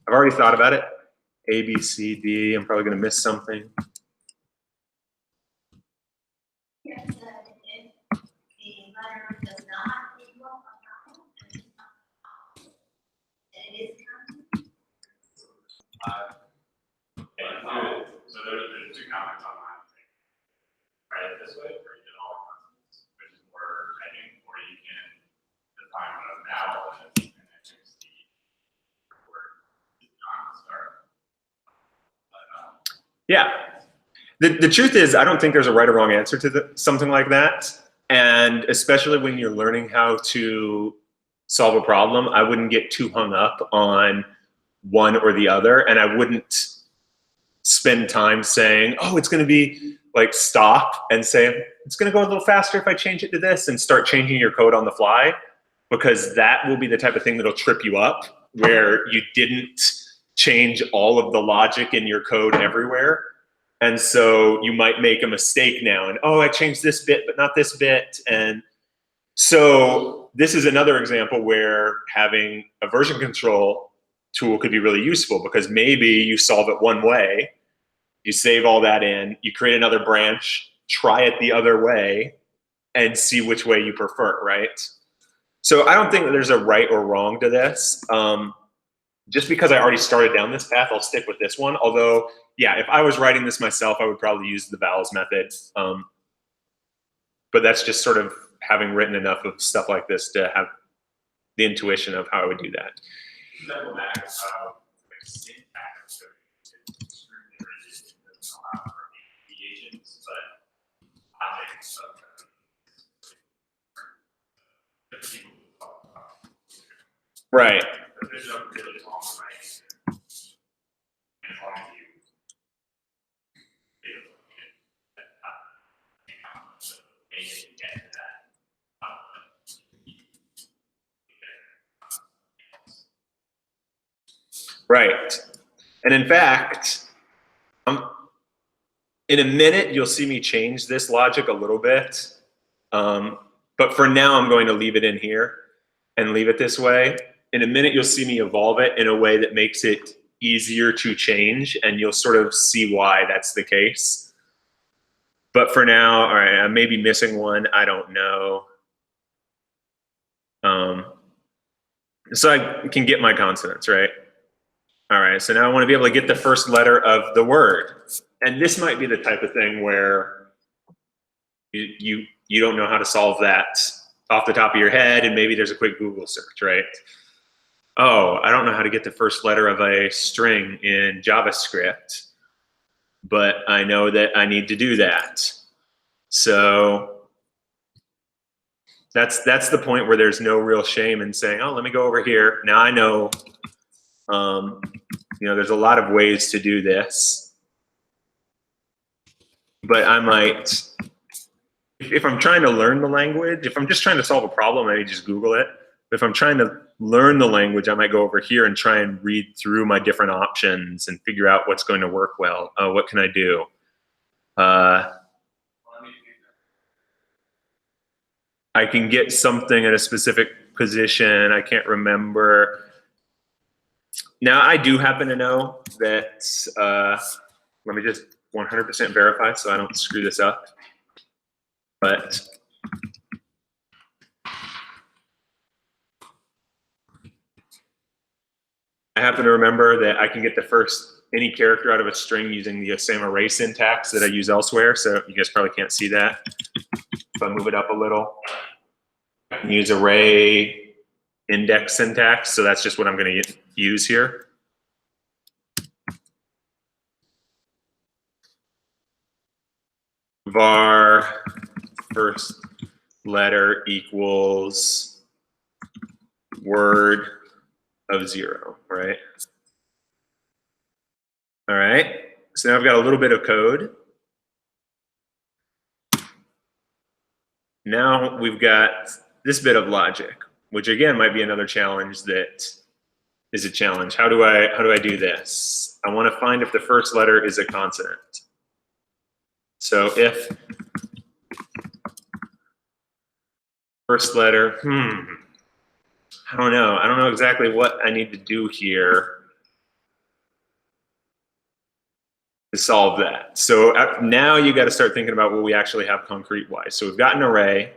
I've already thought about it. A, B, C, D. I'm probably going to miss something. Yes, if the letter does not equal a vowel, then it is consonant. So there's two comments on that. Write it this way, or you did all consonants, which is more typing, or you can define what a vowel is and then choose the word not start. Yeah. The truth is, I don't think there's a right or wrong answer to something like that. And especially when you're learning how to solve a problem, I wouldn't get too hung up on one or the other. And I wouldn't spend time saying, oh, it's going to be like stop and say, it's going to go a little faster if I change it to this, and start changing your code on the fly, because that will be the type of thing that'll trip you up, where you didn't change all of the logic in your code everywhere. And so you might make a mistake now and, oh, I changed this bit, but not this bit. And so this is another example where having a version control tool could be really useful, because maybe you solve it one way, you save all that in, you create another branch, try it the other way, and see which way you prefer, right? So I don't think that there's a right or wrong to this. Just because I already started down this path, I'll stick with this one. Although, yeah, if I was writing this myself, I would probably use the vowels method. But that's just sort of having written enough of stuff like this to have the intuition of how I would do that. Double back, like syntax, so it's extremely rigid, it doesn't allow for deviations, but objects of Right. but there's a really long way. As long as you get to that. Right. And in fact, in a minute, you'll see me change this logic a little bit. But for now, I'm going to leave it in here and leave it this way. In a minute, you'll see me evolve it in a way that makes it easier to change, and you'll sort of see why that's the case. But for now, all right, I may be missing one. I don't know. So I can get my consonants, right? All right, so now I want to be able to get the first letter of the word. And this might be the type of thing where you don't know how to solve that off the top of your head, and maybe there's a quick Google search, right? Oh, I don't know how to get the first letter of a string in JavaScript, but I know that I need to do that. So that's the point where there's no real shame in saying, oh, let me go over here. Now I know, there's a lot of ways to do this, but I might, if I'm trying to learn the language, if I'm just trying to solve a problem, I may just Google it. But if I'm trying to learn the language, I might go over here and try and read through my different options and figure out what's going to work well. What can I do? I can get something at a specific position. I can't remember. Now, I do happen to know that, let me just 100% verify so I don't screw this up. But I happen to remember that I can get the first any character out of a string using the same array syntax that I use elsewhere. So you guys probably can't see that. If I move it up a little, I can use array index syntax. So that's just what I'm going to use here. Var first letter equals word of 0, right? All right, so now I've got a little bit of code. Now we've got this bit of logic, which again might be another challenge that is a challenge. How do I do this? I want to find if the first letter is a consonant. So if first letter, I don't know. I don't know exactly what I need to do here to solve that. So now you got to start thinking about what we actually have concrete wise. So we've got an array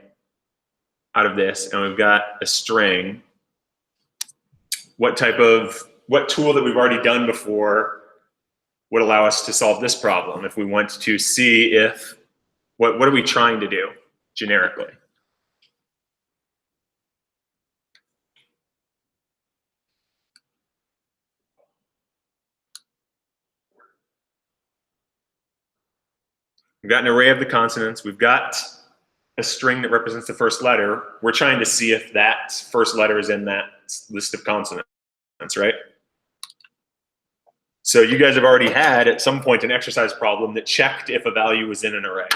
out of this, and we've got a string. What tool that we've already done before would allow us to solve this problem if we want to see if, what are we trying to do generically? We've got an array of the consonants. We've got a string that represents the first letter. We're trying to see if that first letter is in that list of consonants, right? So you guys have already had at some point an exercise problem that checked if a value was in an array.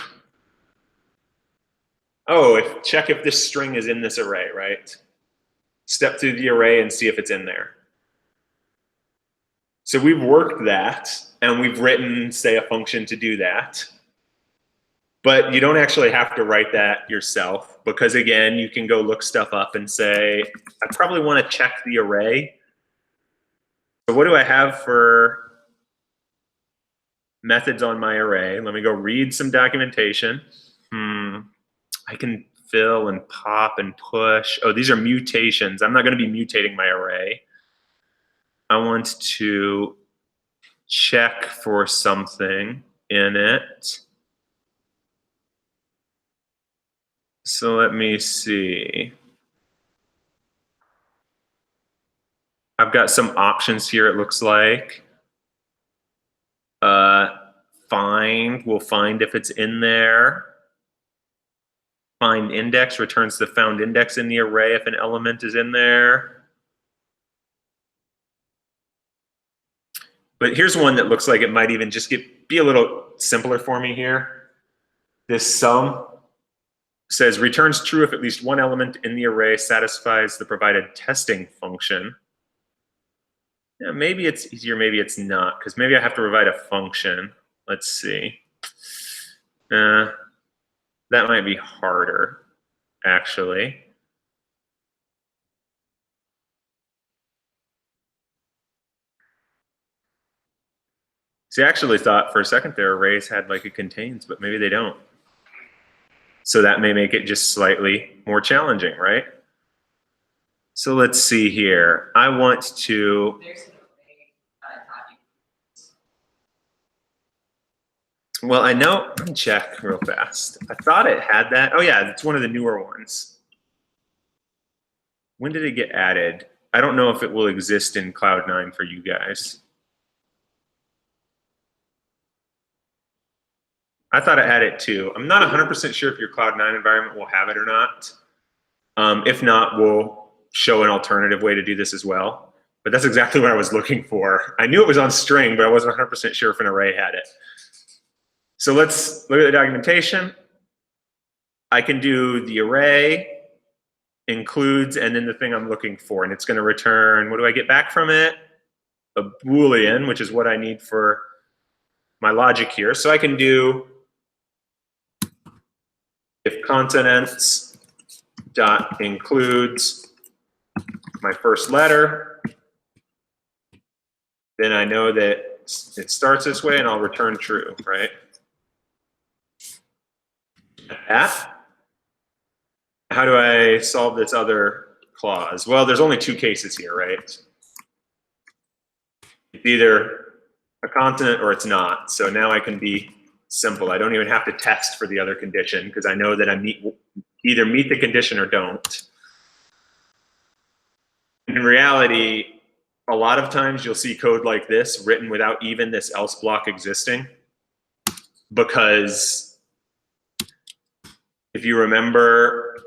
Oh, check if this string is in this array, right? Step through the array and see if it's in there. So we've worked that, and we've written, say, a function to do that. But you don't actually have to write that yourself, because again, you can go look stuff up and say, I probably want to check the array. So what do I have for methods on my array? Let me go read some documentation. I can fill and pop and push. Oh, these are mutations. I'm not going to be mutating my array. I want to check for something in it. So let me see. I've got some options here, it looks like. Find, we'll find if it's in there. Find index returns the found index in the array if an element is in there. But here's one that looks like it might even just be a little simpler for me here. This sum says returns true if at least one element in the array satisfies the provided testing function. Yeah, maybe it's easier, maybe it's not, because maybe I have to provide a function. Let's see. That might be harder, actually. See, I actually thought for a second there arrays had like a contains, but maybe they don't. So that may make it just slightly more challenging, right? So let's see here. I want to. Well, I know, let me check real fast. I thought it had that. Oh yeah, it's one of the newer ones. When did it get added? I don't know if it will exist in Cloud9 for you guys. I thought it had it too. I'm not 100% sure if your Cloud9 environment will have it or not. If not, we'll show an alternative way to do this as well. But that's exactly what I was looking for. I knew it was on string, but I wasn't 100% sure if an array had it. So let's look at the documentation. I can do the array, includes, and then the thing I'm looking for. And it's going to return, what do I get back from it? A Boolean, which is what I need for my logic here. So I can do if consonants dot includes my first letter, then I know that it starts this way and I'll return true, right? That. How do I solve this other clause? Well, there's only two cases here, right? It's either a consonant or it's not. So now I can be simple. I don't even have to test for the other condition because I know that I either meet the condition or don't. In reality, a lot of times you'll see code like this written without even this else block existing, because if you remember,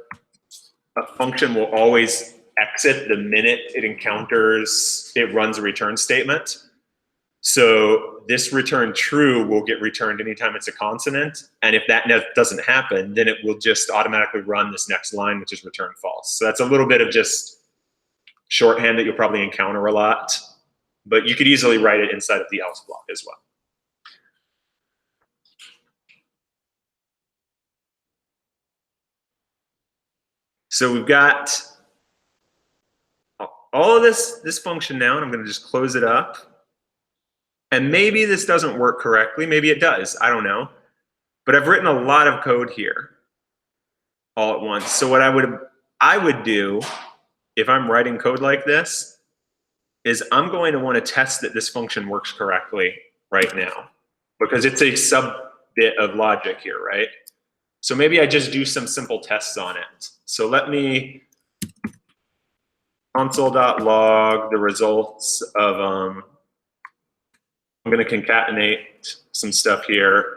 a function will always exit the minute it runs a return statement. So this return true will get returned anytime it's a consonant. And if that doesn't happen, then it will just automatically run this next line, which is return false. So that's a little bit of just shorthand that you'll probably encounter a lot, but you could easily write it inside of the else block as well. So we've got all of this function now, and I'm going to just close it up. And maybe this doesn't work correctly. Maybe it does. I don't know. But I've written a lot of code here all at once. So what I would do if I'm writing code like this is I'm going to want to test that this function works correctly right now, because it's a sub bit of logic here, right? So maybe I just do some simple tests on it. So let me console.log the results of, I'm going to concatenate some stuff here.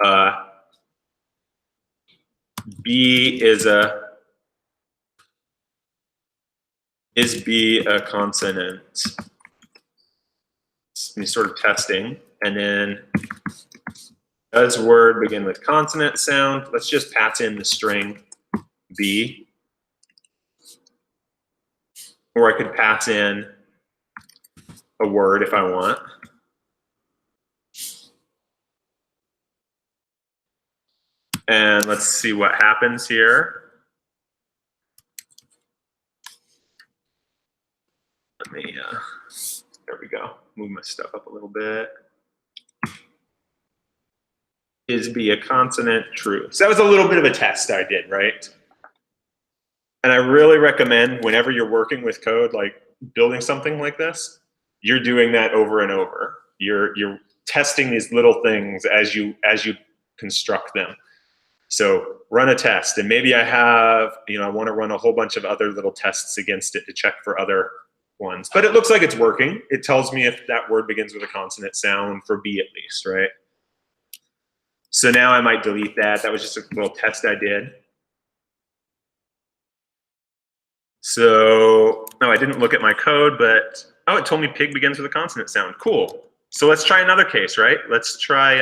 B is B a consonant? It's me sort of testing. And then does word begin with consonant sound? Let's just pass in the string B. Or I could pass in a word if I want. And let's see what happens here. Let me, there we go. Move my stuff up a little bit. Is B a consonant? True. So that was a little bit of a test I did, right? And I really recommend whenever you're working with code, like building something like this, you're doing that over and over. You're testing these little things as you construct them. So run a test, and maybe I have, I want to run a whole bunch of other little tests against it to check for other ones. But it looks like it's working. It tells me if that word begins with a consonant sound for B at least, right? So now I might delete that. That was just a little test I did. So, no, I didn't look at my code, but, oh, it told me pig begins with a consonant sound. Cool. So let's try another case, right? Let's try,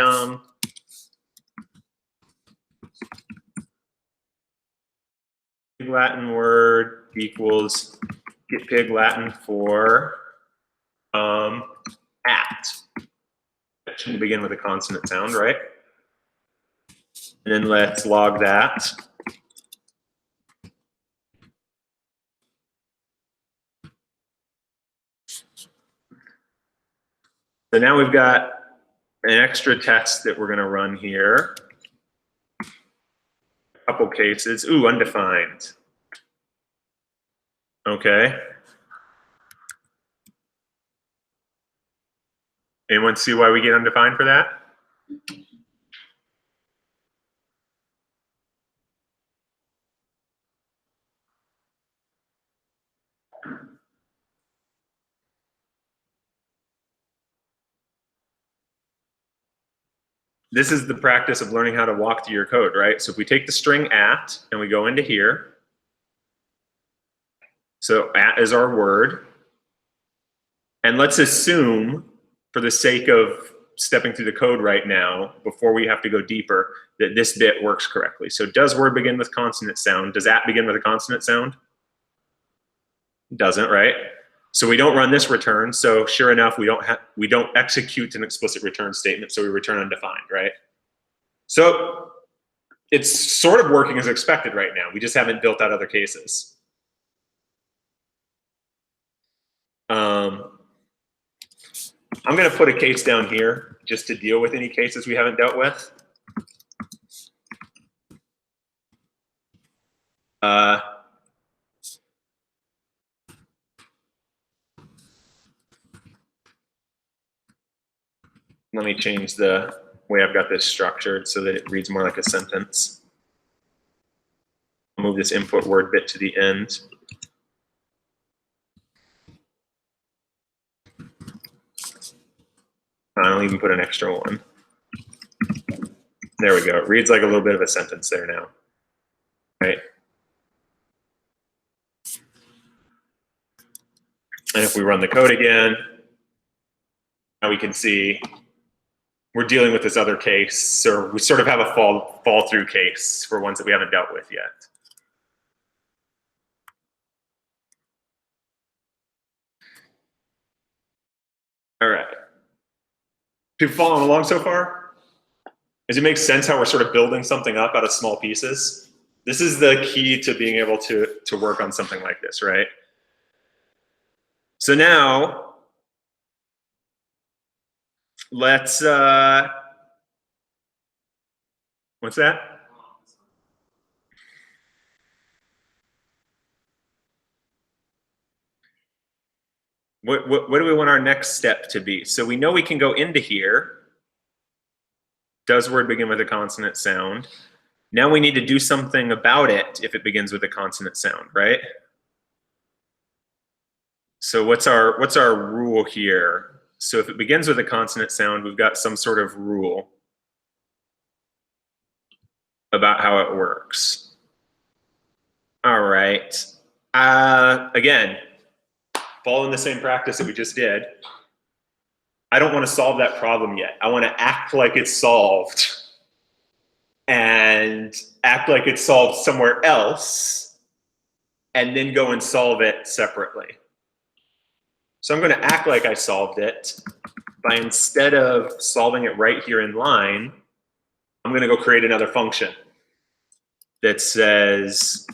Latin word equals get pig Latin for at. That shouldn't begin with a consonant sound, right? And then let's log that. So now we've got an extra test that we're going to run here. A couple cases. Ooh, undefined. Okay. Anyone see why we get undefined for that? This is the practice of learning how to walk through your code, right? So if we take the string at and we go into here, so at is our word, and let's assume, for the sake of stepping through the code right now, before we have to go deeper, that this bit works correctly. So does word begin with consonant sound? Does at begin with a consonant sound? It doesn't, right? So we don't run this return. So sure enough, we don't execute an explicit return statement. So we return undefined, right? So it's sort of working as expected right now. We just haven't built out other cases. I'm going to put a case down here just to deal with any cases we haven't dealt with. Let me change the way I've got this structured so that it reads more like a sentence. I'll move this input word bit to the end. I'll even put an extra one. There we go. It reads like a little bit of a sentence there now, right? And if we run the code again, now we can see we're dealing with this other case, or we sort of have a fall through case for ones that we haven't dealt with yet. All right. People following along so far? Does it make sense how we're sort of building something up out of small pieces? This is the key to being able to work on something like this, right? So now, let's, what's that? What do we want our next step to be? So we know we can go into here. Does word begin with a consonant sound? Now we need to do something about it if it begins with a consonant sound, right? So what's our rule here? So if it begins with a consonant sound, we've got some sort of rule about how it works. All right. Again, following the same practice that we just did, I don't want to solve that problem yet. I want to act like it's solved and act like it's solved somewhere else and then go and solve it separately. So I'm going to act like I solved it by, instead of solving it right here in line, I'm going to go create another function that says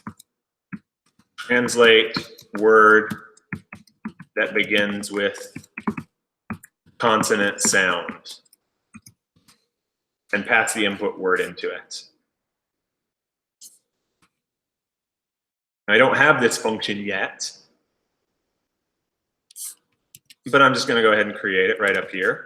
translate word that begins with consonant sound and pass the input word into it. I don't have this function yet, but I'm just going to go ahead and create it right up here.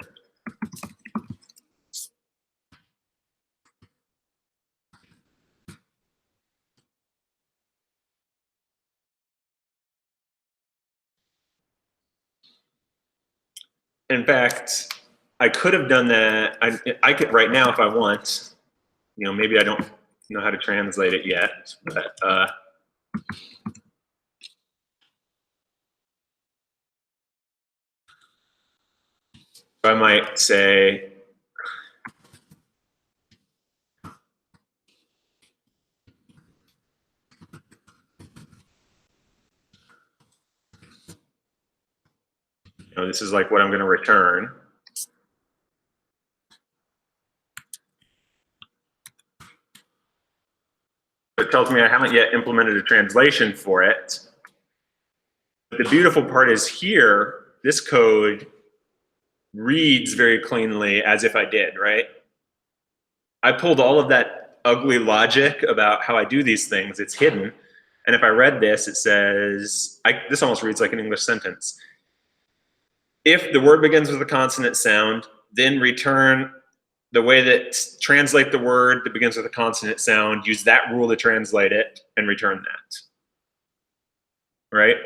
In fact, I could have done that. I could right now if I want. You know, maybe I don't know how to translate it yet, but I might say, you know, this is like what I'm going to return. It tells me I haven't yet implemented a translation for it. But the beautiful part is here, this code reads very cleanly as if I did, right? I pulled all of that ugly logic about how I do these things. It's hidden. And if I read this, it says, this almost reads like an English sentence. If the word begins with a consonant sound, then return the way that translate the word that begins with a consonant sound, use that rule to translate it, and return that. Right?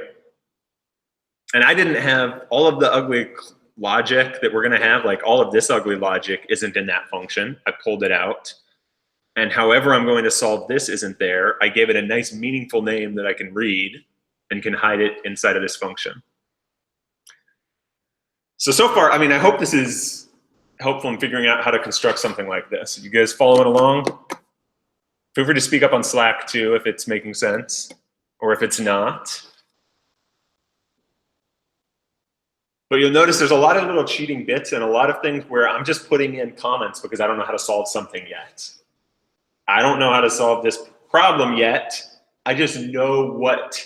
And I didn't have all of the ugly logic that we're going to have, like all of this ugly logic isn't in that function. I pulled it out. And however I'm going to solve this isn't there. I gave it a nice meaningful name that I can read and can hide it inside of this function. So far, I mean, I hope this is helpful in figuring out how to construct something like this. You guys following along? Feel free to speak up on Slack too if it's making sense or if it's not. But you'll notice there's a lot of little cheating bits and a lot of things where I'm just putting in comments because I don't know how to solve something yet. I don't know how to solve this problem yet. I just know what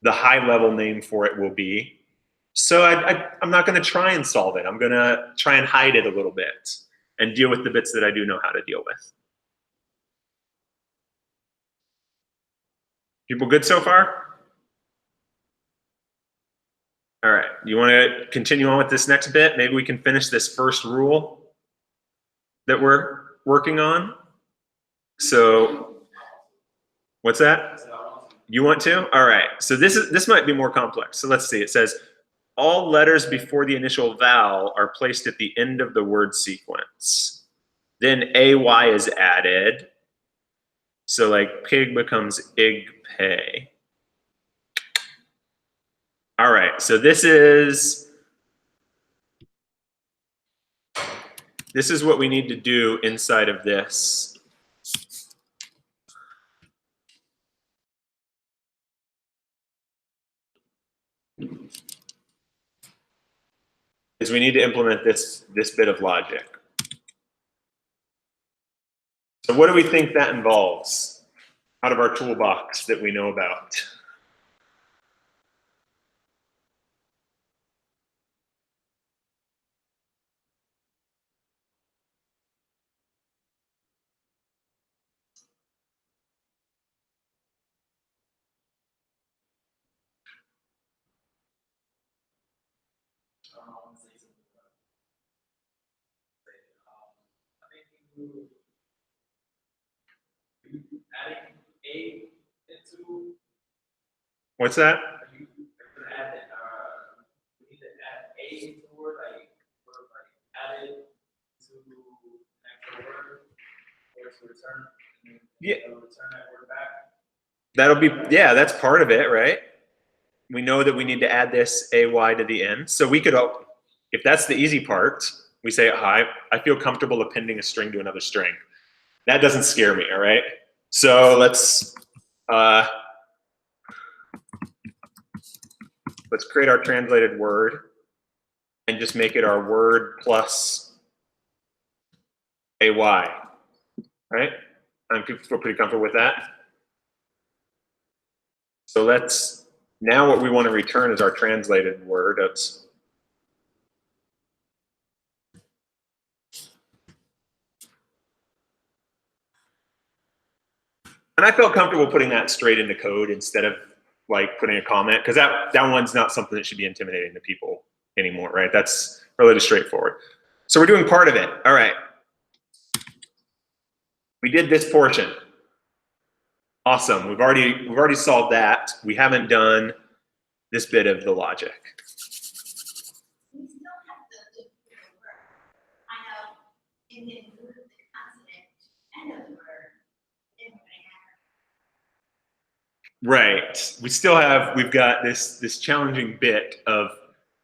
the high level name for it will be. So I'm not going to try and solve it. I'm going to try and hide it a little bit and deal with the bits that I do know how to deal with. People good so far? All right, you want to continue on with this next bit? Maybe we can finish this first rule that we're working on. So, what's that? You want to? All right, so this might be more complex. So let's see, it says, all letters before the initial vowel are placed at the end of the word sequence. Then AY is added. So like pig becomes ig pay. All right, so this is what we need to do inside of this. Is we need to implement this bit of logic. So what do we think that involves out of our toolbox that we know about? Say something about, I think you adding A into, What's that? you could add that, we need to add A into the word, like, sort of like add it to an actual word, or to return, and then Yeah. it'll return that word back. That'll be, yeah, that's part of it, right? We know that we need to add this AY to the end. So we could, if that's the easy part, we say, hi, I feel comfortable appending a string to another string. That doesn't scare me, all right? So let's create our translated word and just make it our word plus AY, right? I'm feel pretty comfortable with that. So let's, now what we want to return is our translated word. That's, and I felt comfortable putting that straight into code instead of like putting a comment, because that one's not something that should be intimidating to people anymore, right? That's really just straightforward. So we're doing part of it. All right. We did this portion. Awesome. We've already solved that. We haven't done this bit of the logic. We still have to look for the word. I know in the include the consonant end of the word. Then we're gonna have Right. We still have, we've got this challenging bit of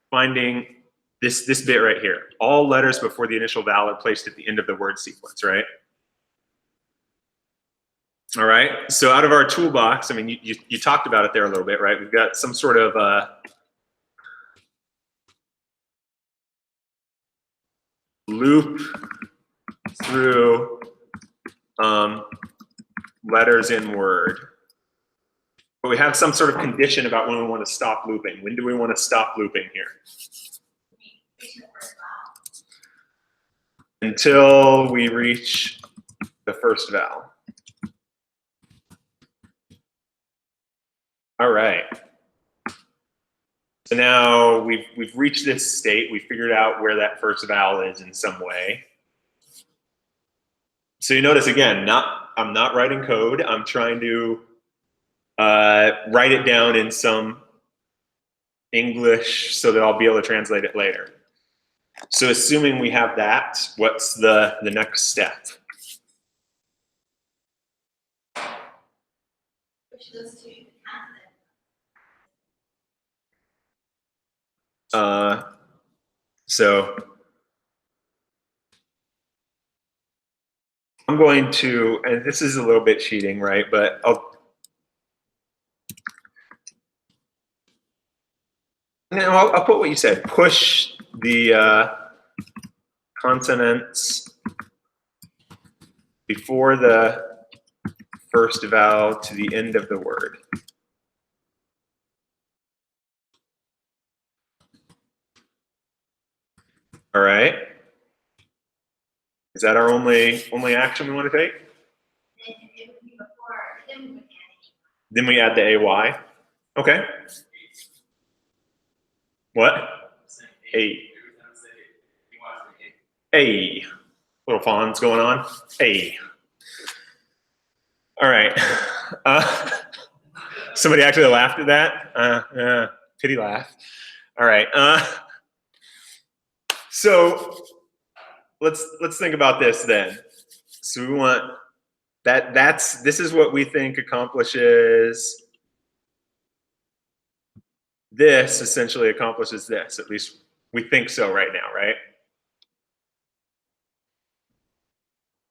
finding this bit right here. All letters before the initial vowel are placed at the end of the word sequence, right? All right. So out of our toolbox, I mean, you talked about it there a little bit, right? We've got some sort of loop through letters in word. But we have some sort of condition about when we want to stop looping. When do we want to stop looping here? reach the first vowel. Until we reach the first vowel. All right. So now we've reached this state. We figured out where that first vowel is in some way. So you notice again, I'm not writing code. I'm trying to write it down in some English so that I'll be able to translate it later. So assuming we have that, what's the next step? Which goes to the consonant. So I'm going to, and this is a little bit cheating, right? But I'll put what you said. Push the consonants before the first vowel to the end of the word. All right. Is that our only action we want to take? Then it would be before, then we would add it. Then we add the AY. Okay. What? A. A. Little fawns going on. A. All right. Somebody actually laughed at that. Pity laugh. All right. So let's think about this then. So we want this is what we think accomplishes this essentially accomplishes this. At least we think so right now, right?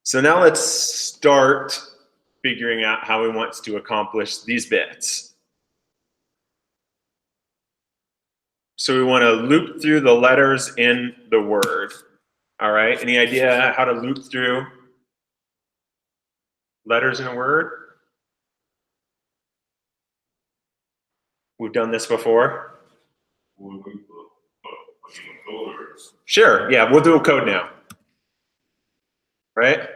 So now let's start figuring out how we want to accomplish these bits. So we want to loop through the letters in the word. All right, any idea how to loop through letters in a word? We've done this before. Sure, yeah, we'll do a code now. Right?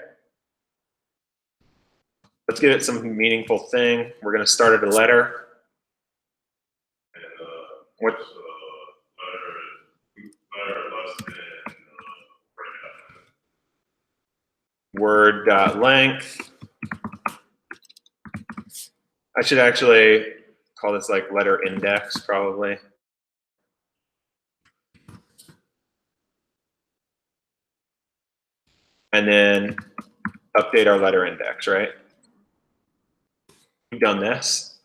Let's give it some meaningful thing. We're going to start at a letter. What? Word length. I should actually call this like letter index probably. And then update our letter index, right? We've done this.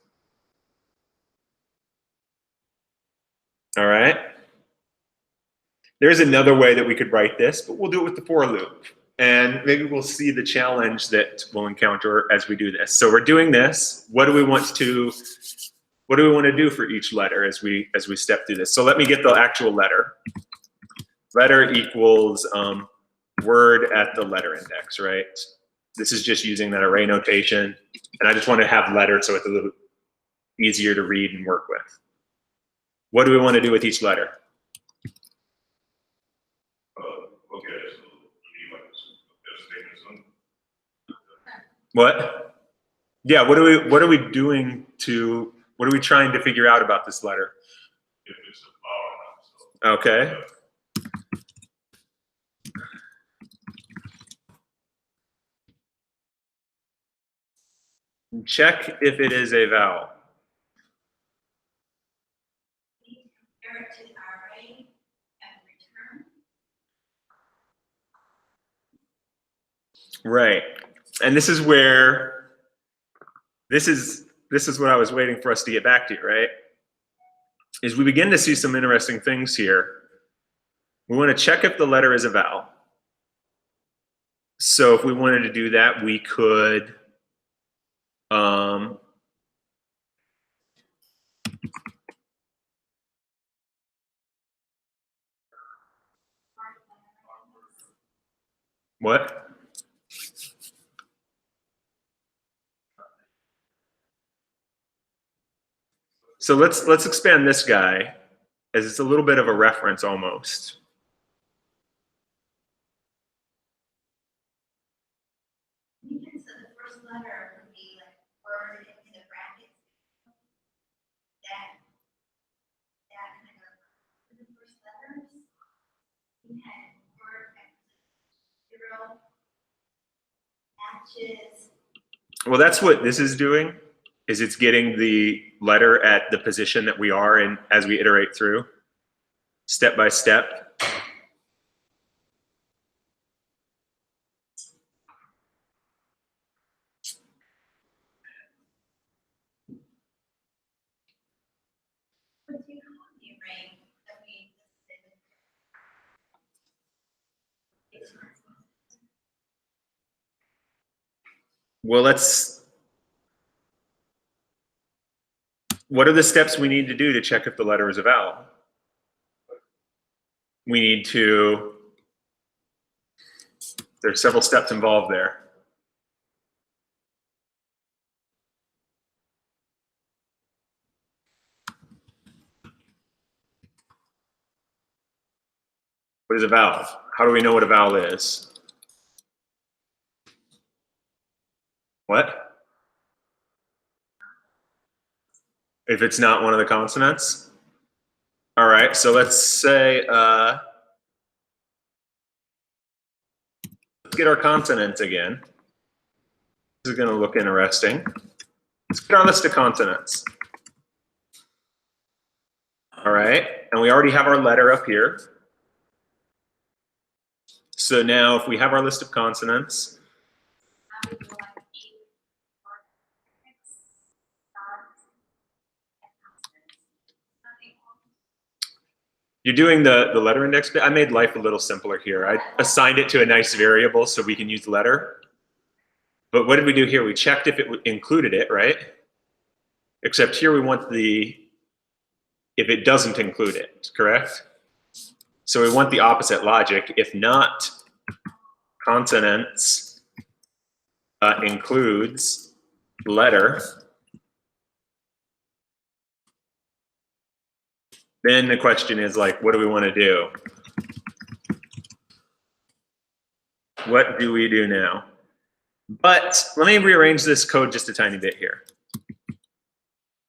All right. There's another way that we could write this, but we'll do it with the for loop. And maybe we'll see the challenge that we'll encounter as we do this. So we're doing this. What do we want to do for each letter as we step through this? So let me get the actual letter. Letter equals word at the letter index, right? This is just using that array notation. And I just want to have letters so it's a little easier to read and work with. What do we want to do with each letter? What? Yeah, what are we doing to, what are we trying to figure out about this letter? Okay. Check if it is a vowel. Compare it to the array and return. Right. And this is where, this is what I was waiting for us to get back to, right? Is we begin to see some interesting things here. We want to check if the letter is a vowel. So if we wanted to do that, we could what? So let's expand this guy as it's a little bit of a reference almost. You can say the first letter would be like word in the brackets. That kind of, the first letters, you had word zero matches. Well, that's what this is doing, is it's getting the letter at the position that we are in as we iterate through, step by step. What do you call the array that we listed? Well, what are the steps we need to do to check if the letter is a vowel? We need to, there's several steps involved there. What is a vowel? How do we know what a vowel is? What? If it's not one of the consonants? All right, so let's say, let's get our consonants again. This is gonna look interesting. Let's get our list of consonants. All right, and we already have our letter up here. So now if we have our list of consonants, How do you like eight or six, and consonants? Nothing. You're doing the letter index bit. I made life a little simpler here. I assigned it to a nice variable so we can use letter. But what did we do here? We checked if it included it, right? Except here we want if it doesn't include it, correct? So we want the opposite logic. If not, consonants includes letter, then the question is like, what do we want to do? What do we do now? But let me rearrange this code just a tiny bit here.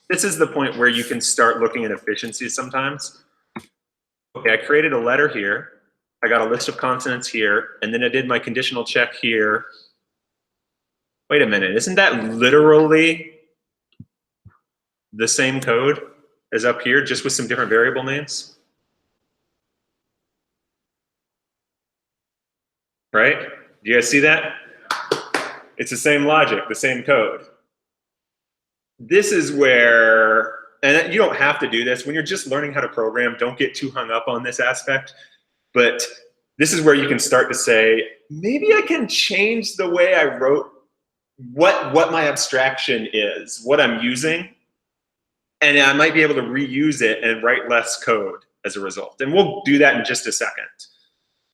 This is the point where you can start looking at efficiencies sometimes. Okay, I created a letter here. I got a list of consonants here, and then I did my conditional check here. Wait a minute, isn't that literally the same code as up here, just with some different variable names? Right? Do you guys see that? It's the same logic, the same code. This is where, and you don't have to do this, when you're just learning how to program, don't get too hung up on this aspect, but this is where you can start to say, maybe I can change the way I wrote what my abstraction is, what I'm using, and I might be able to reuse it and write less code as a result. And we'll do that in just a second.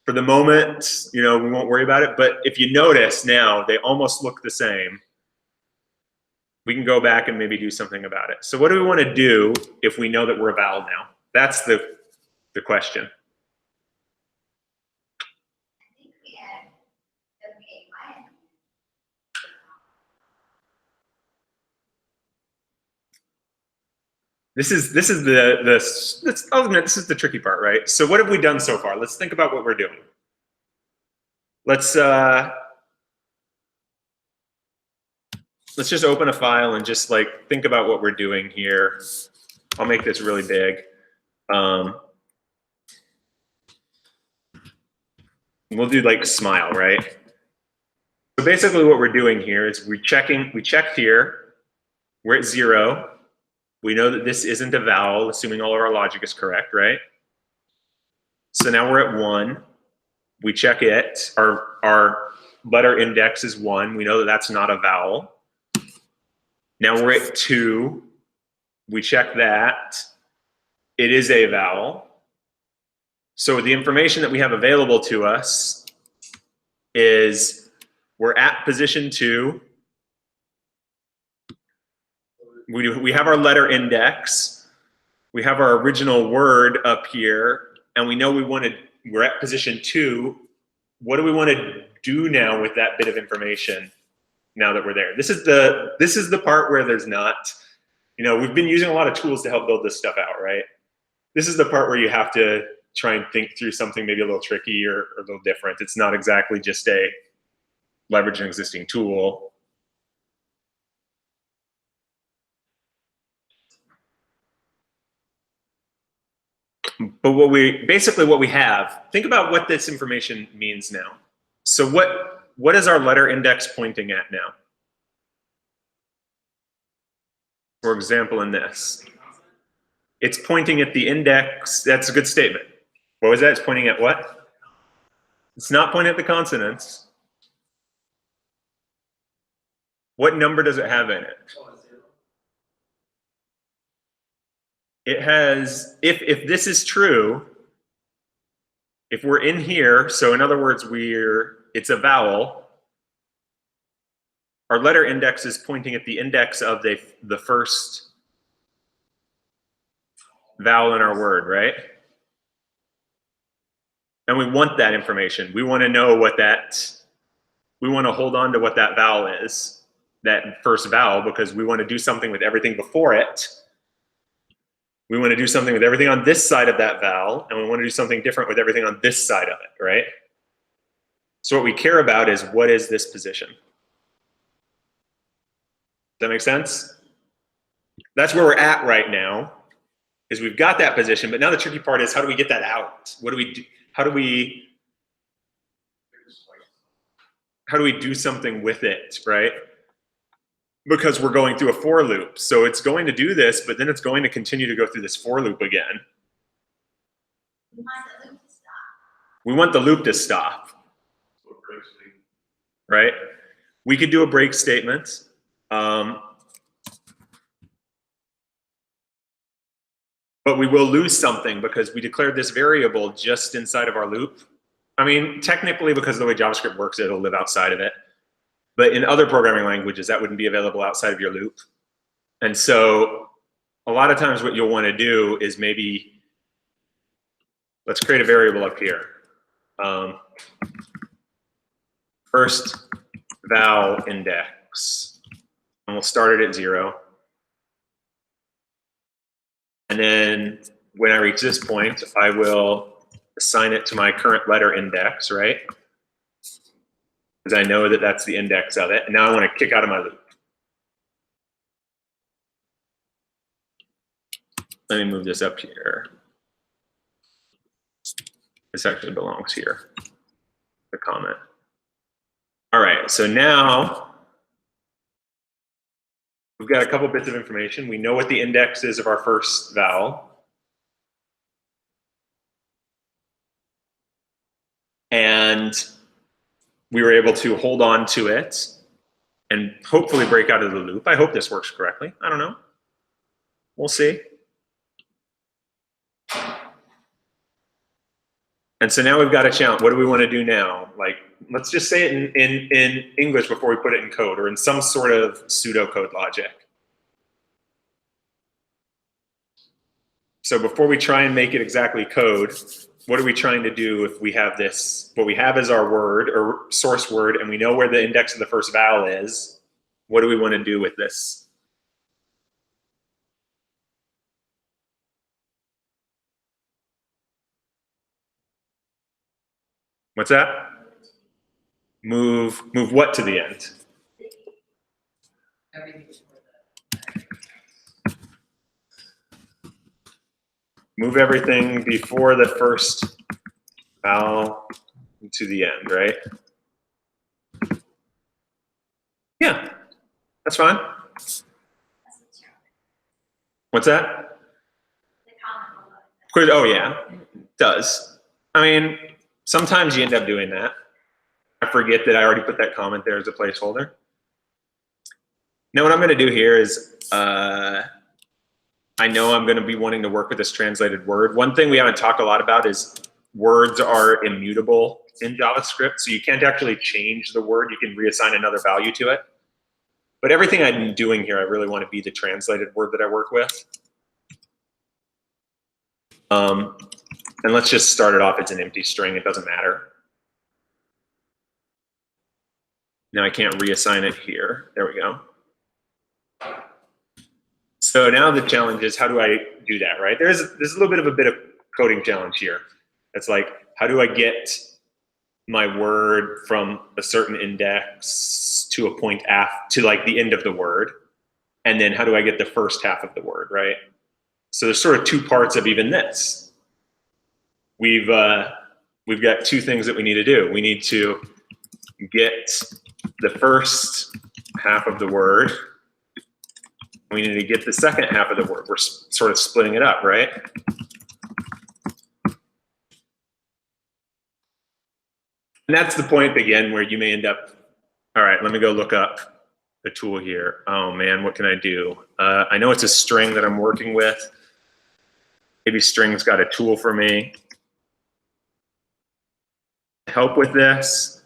For the moment, we won't worry about it, but if you notice now, they almost look the same. We can go back and maybe do something about it. So what do we want to do if we know that we're a vowel now? That's the question. I think we had WAY. This is the tricky part, right? So what have we done so far? Let's think about what we're doing. Let's just open a file and just like think about what we're doing here. I'll make this really big. We'll do like smile, right? So basically what we're doing here is we checked here, we're at 0. We know that this isn't a vowel, assuming all of our logic is correct, right? So now we're at 1. We check it. Our letter index is 1. We know that that's not a vowel. Now we're at 2. We check that. It is a vowel. So the information that we have available to us is we're at position 2. We have our letter index. We have our original word up here, and we know we're at position 2. What do we want to do now with that bit of information now that we're there? This is the part where there's not, we've been using a lot of tools to help build this stuff out, right? This is the part where you have to try and think through something maybe a little tricky or a little different. It's not exactly just leverage an existing tool. But what we have, think about what this information means now. So what is our letter index pointing at now? For example, in this, it's pointing at the index. That's a good statement. What was that? It's pointing at what? It's not pointing at the consonants. What number does it have in it? It has, if this is true, if we're in here, so in other words, it's a vowel, our letter index is pointing at the index of the first vowel in our word, right? And we want that information. We want to know we want to hold on to what that vowel is, that first vowel, because we want to do something with everything before it. We want to do something with everything on this side of that vowel, and we want to do something different with everything on this side of it, right? So what we care about is, what is this position? Does that make sense? That's where we're at right now, is we've got that position, but now the tricky part is, how do we get that out? What do we do? How do we do something with it, right? Because we're going through a for loop. So it's going to do this, but then it's going to continue to go through this for loop again. We want the loop to stop. We want the loop to stop, So breaks me. right? We could do a break statement. But we will lose something because we declared this variable just inside of our loop. I mean, technically, because of the way JavaScript works, it'll live outside of it. But in other programming languages, that wouldn't be available outside of your loop. And so a lot of times what you'll want to do is maybe, let's create a variable up here. First val index, and we'll start it at 0. And then when I reach this point, I will assign it to my current letter index, right? Because I know that that's the index of it. And now I want to kick out of my loop. Let me move this up here. This actually belongs here, the comment. All right, so now we've got a couple bits of information. We know what the index is of our first vowel. And we were able to hold on to it and hopefully break out of the loop. I hope this works correctly. I don't know. We'll see. And so now we've got a challenge. What do we want to do now? Like, let's just say it in English before we put it in code, or in some sort of pseudocode logic. So before we try and make it exactly code, what are we trying to do if we have this? What we have is our word or source word, and we know where the index of the first vowel is. What do we want to do with this? What's that? Move what to the end? Everything before the. Move everything before the first vowel to the end, right? Yeah, that's fine. That's the challenge. What's that? The comment below. Oh yeah, it does. I mean, sometimes you end up doing that. I forget that I already put that comment there as a placeholder. Now what I'm going to do here is, I know I'm going to be wanting to work with this translated word. One thing we haven't talked a lot about is words are immutable in JavaScript, so you can't actually change the word. You can reassign another value to it. But everything I'm doing here, I really want to be the translated word that I work with. And let's just start it off as an empty string. It doesn't matter. Now I can't reassign it here. There we go. So now the challenge is, how do I do that, right? There's a little bit of coding challenge here. It's like, how do I get my word from a certain index to a point to like the end of the word? And then how do I get the first half of the word, right? So there's sort of two parts of even this. We've got two things that we need to do. We need to get the first half of the word. We need to get the second half of the word. We're sort of splitting it up, right? And that's the point, again, where you may end up, all right, let me go look up the tool here. Oh man, what can I do? I know it's a string that I'm working with. Maybe String's got a tool for me. To help with this,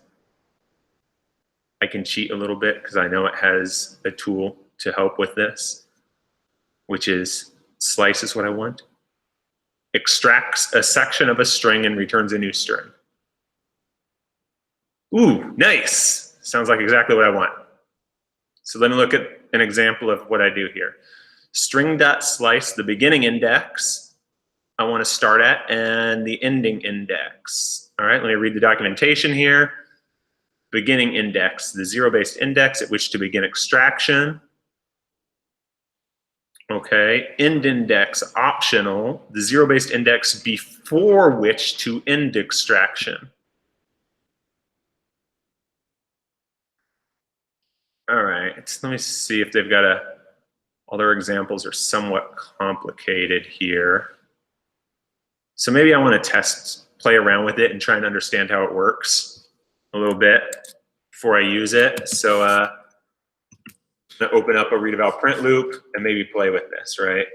I can cheat a little bit because I know it has a tool to help with this, which is slice is what I want. Extracts a section of a string and returns a new string. Ooh, nice. Sounds like exactly what I want. So let me look at an example of what I do here. String.slice, the beginning index I want to start at, and the ending index. All right, let me read the documentation here. Beginning index, the zero-based index at which to begin extraction. Okay, end index optional, the zero-based index before which to end extraction. All right, let me see if they've got all their examples are somewhat complicated here. So maybe I want to play around with it and try and understand how it works a little bit before I use it. So I'm gonna open up a read eval print loop and maybe play with this, right?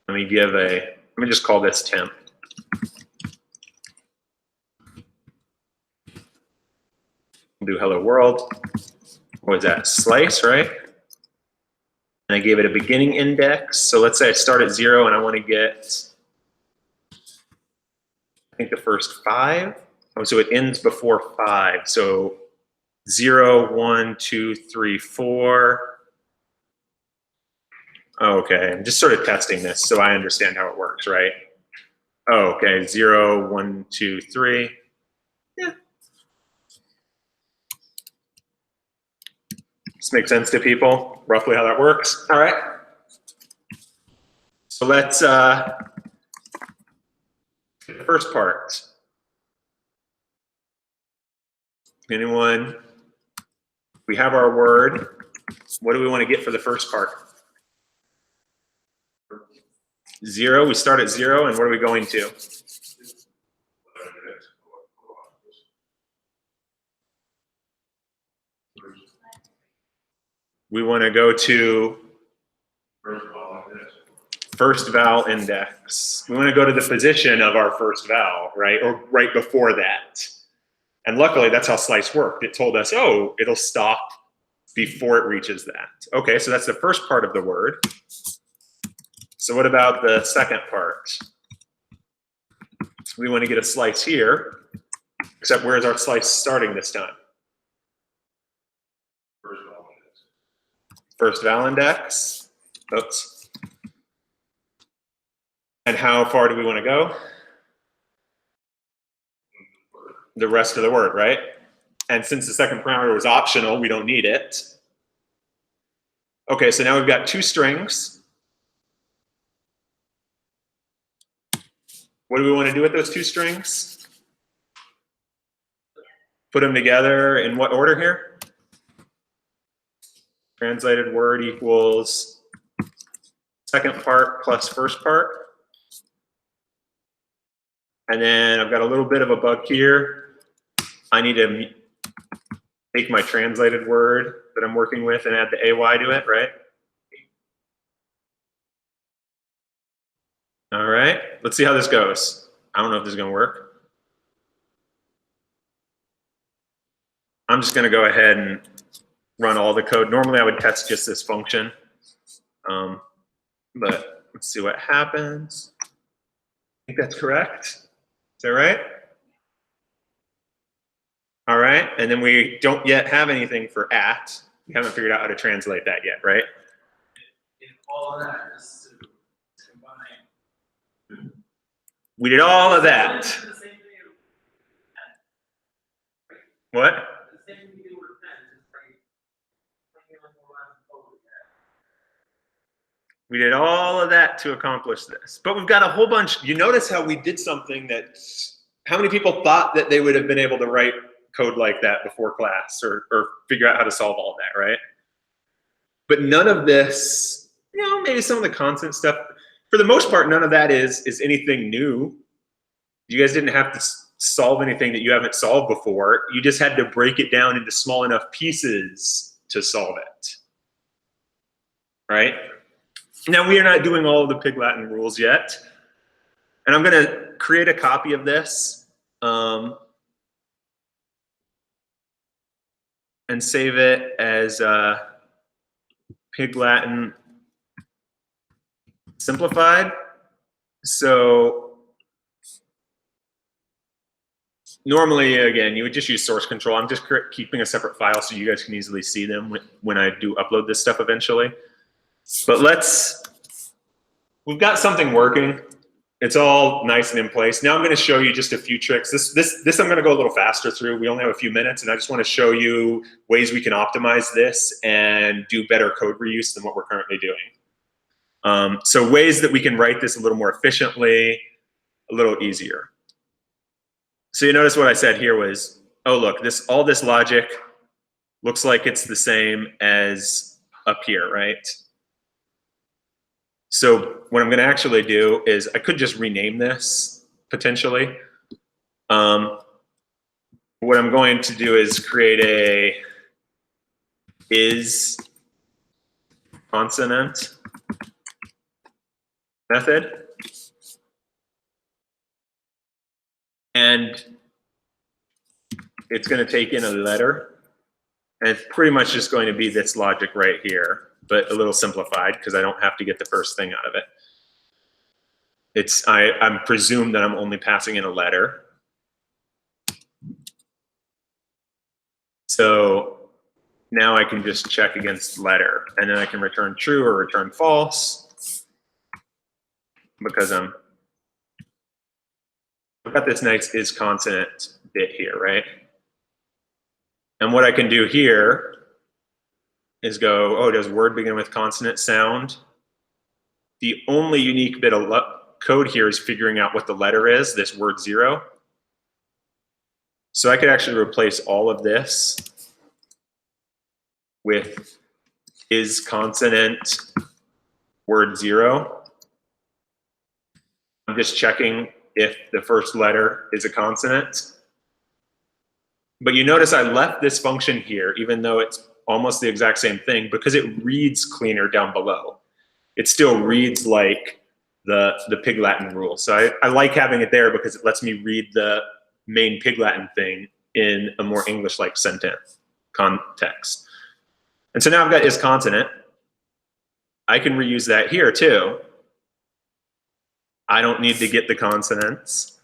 Let me just call this temp. We'll do hello world. What was that? Slice, right? And I gave it a beginning index. So let's say I start at 0 and I want to get, I think, the first 5. Oh, so it ends before 5. So 0, 1, 2, 3, 4. Okay, I'm just sort of testing this so I understand how it works, right? Oh, okay, 0, 1, 2, 3. Yeah. This makes sense to people, roughly how that works. All right. So let's the first part. Anyone? We have our word. What do we want to get for the first part? 0, we start at 0, and what are we going to? We want to go to first vowel index. We want to go to the position of our first vowel, right? Or right before that. And luckily, that's how slice worked. It told us, oh, it'll stop before it reaches that. Okay, so that's the first part of the word. So what about the second part? We want to get a slice here, except where's our slice starting this time? First vowel index. Oops. And how far do we want to go? The rest of the word, right? And since the second parameter was optional, we don't need it. Okay, so now we've got 2 strings. What do we want to do with those 2 strings? Put them together in what order here? Translated word equals second part plus first part. And then I've got a little bit of a bug here. I need to take my translated word that I'm working with and add the AY to it, right? All right, let's see how this goes. I don't know if this is gonna work. I'm just gonna go ahead and run all the code. Normally I would test just this function, but let's see what happens. I think that's correct. Is that right? All right, and then we don't yet have anything for at. We haven't figured out how to translate that yet, right? In all of that is to combine. We did all of that. The same thing. What? The same thing you do with pen, just like playing like more lines of code. We did all of that to accomplish this. But we've got a whole bunch. You notice how we did something that, how many people thought that they would have been able to write code like that before class or figure out how to solve all that, right? But none of this, you know, maybe some of the constant stuff, for the most part, none of that is anything new. You guys didn't have to solve anything that you haven't solved before. You just had to break it down into small enough pieces to solve it, right? Now, we are not doing all of the Pig Latin rules yet. And I'm going to create a copy of this and save it as Pig Latin simplified. So normally, again, you would just use source control. I'm just keeping a separate file so you guys can easily see them when I do upload this stuff eventually. But we've got something working. It's all nice and in place. Now I'm going to show you just a few tricks. This I'm going to go a little faster through. We only have a few minutes, and I just want to show you ways we can optimize this and do better code reuse than what we're currently doing. So ways that we can write this a little more efficiently, a little easier. So you notice what I said here was, oh look, all this logic looks like it's the same as up here, right? So what I'm going to actually do is I could just rename this potentially. What I'm going to do is create a is consonant method. And it's going to take in a letter. And it's pretty much just going to be this logic right here, but a little simplified because I don't have to get the first thing out of it. I'm presumed that I'm only passing in a letter. So now I can just check against letter, and then I can return true or return false because I've got this nice is consonant bit here, right? And what I can do here is go, oh, does word begin with consonant sound? The only unique bit of code here is figuring out what the letter is, this word 0. So I could actually replace all of this with is consonant word 0. I'm just checking if the first letter is a consonant. But you notice I left this function here, even though it's almost the exact same thing, because it reads cleaner down below. It still reads like the Pig Latin rule. So I like having it there because it lets me read the main Pig Latin thing in a more English-like sentence context. And so now I've got is consonant. I can reuse that here too. I don't need to get the consonants.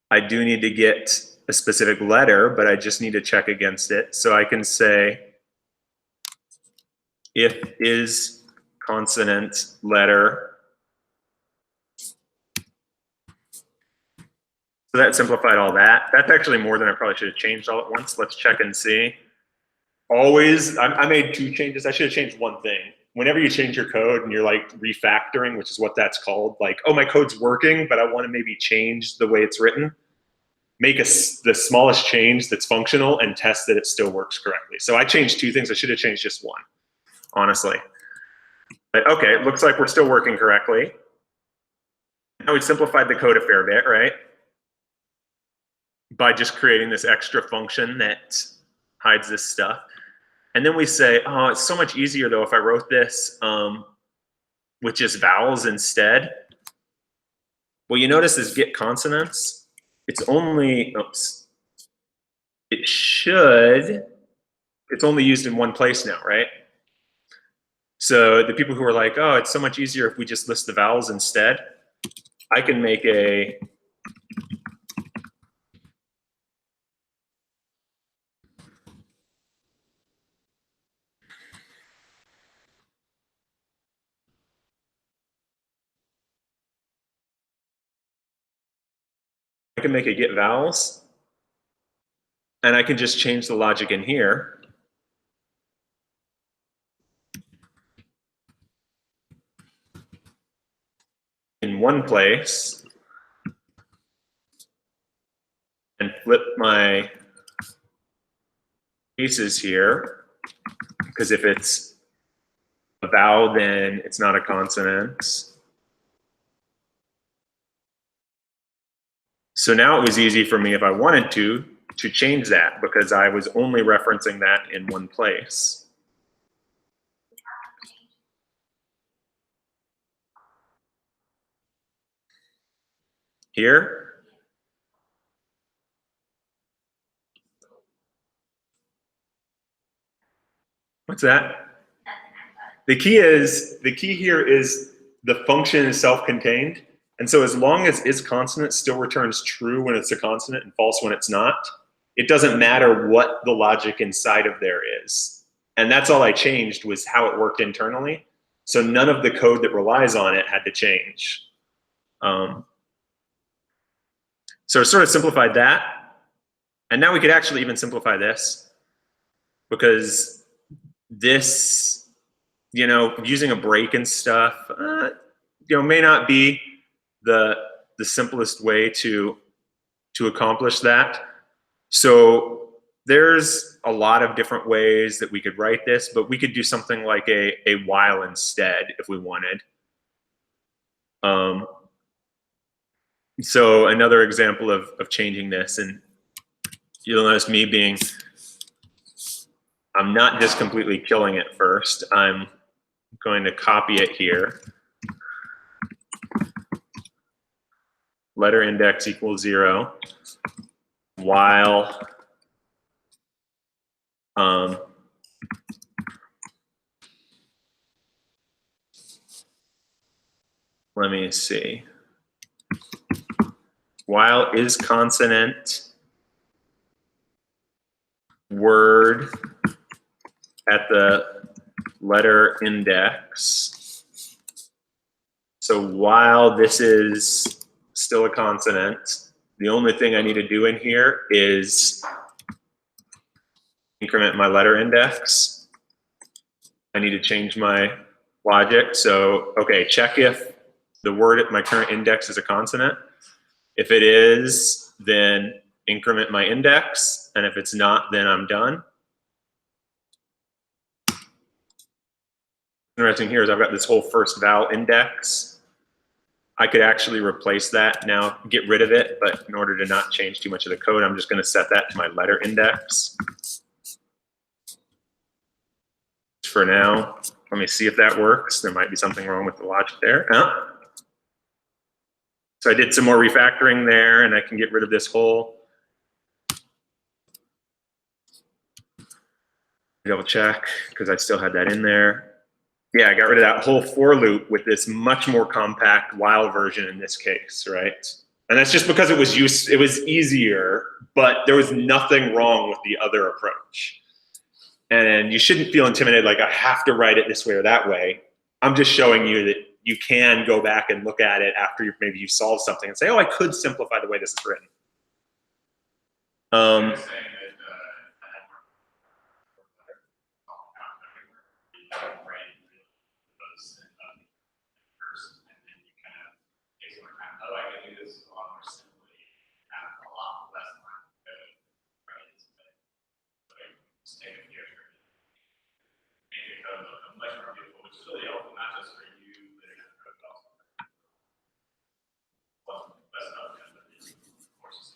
I do need to get a specific letter, but I just need to check against it. So I can say if is consonant letter. So that simplified all that. That's actually more than I probably should have changed all at once. Let's check and see. Always, I made 2 changes. I should have changed one thing. Whenever you change your code and you're like refactoring, which is what that's called, like, oh, my code's working, but I want to maybe change the way it's written. Make the smallest change that's functional and test that it still works correctly. So I changed 2 things. I should have changed just 1, honestly. But okay, it looks like we're still working correctly. Now we simplified the code a fair bit, right? By just creating this extra function that hides this stuff. And then we say, oh, it's so much easier though if I wrote this with just vowels instead. Well, you notice is get consonants. It's only, oops, it's only used in one place now, right? So the people who are like, oh, it's so much easier if we just list the vowels instead, I can make a get vowels, and I can just change the logic in here. In one place, and flip my cases here, because if it's a vowel, then it's not a consonant. So now it was easy for me if I wanted to change that because I was only referencing that in one place. Here. What's that? The key here is the function is self-contained. And so as long as is consonant still returns true when it's a consonant and false when it's not, it doesn't matter what the logic inside of there is. And that's all I changed was how it worked internally. So none of the code that relies on it had to change. So it sort of simplified that. And now we could actually even simplify this because this, you know, using a break and stuff, you know, may not be the simplest way to accomplish that. So there's a lot of different ways that we could write this, but we could do something like a while instead if we wanted. So another example of changing this, and you'll notice me being, I'm not just completely killing it first. I'm going to copy it here. Letter index equals 0, while let me see. While is consonant word at the letter index. So while this is still a consonant, the only thing I need to do in here is increment my letter index. I need to change my logic. So, okay, check if the word at my current index is a consonant. If it is, then increment my index. And if it's not, then I'm done. Interesting here is I've got this whole first vowel index. I could actually replace that now, get rid of it, but in order to not change too much of the code, I'm just going to set that to my letter index. For now, let me see if that works. There might be something wrong with the logic there. So I did some more refactoring there, and I can get rid of this whole. Double check, because I still had that in there. Yeah, I got rid of that whole for loop with this much more compact while version in this case, right? And that's just because it was easier, but there was nothing wrong with the other approach. And you shouldn't feel intimidated like I have to write it this way or that way. I'm just showing you that you can go back and look at it after maybe you solve something and say, oh, I could simplify the way this is written. You're saying that write those first, and then you kind of take some more time. Oh, I can do this a lot more simply, have a lot less time to code, right? But just take a few extra minutes. Make the code look much more beautiful, which is really helpful, not just for you, but in the code also. Well, that's another kind of courses.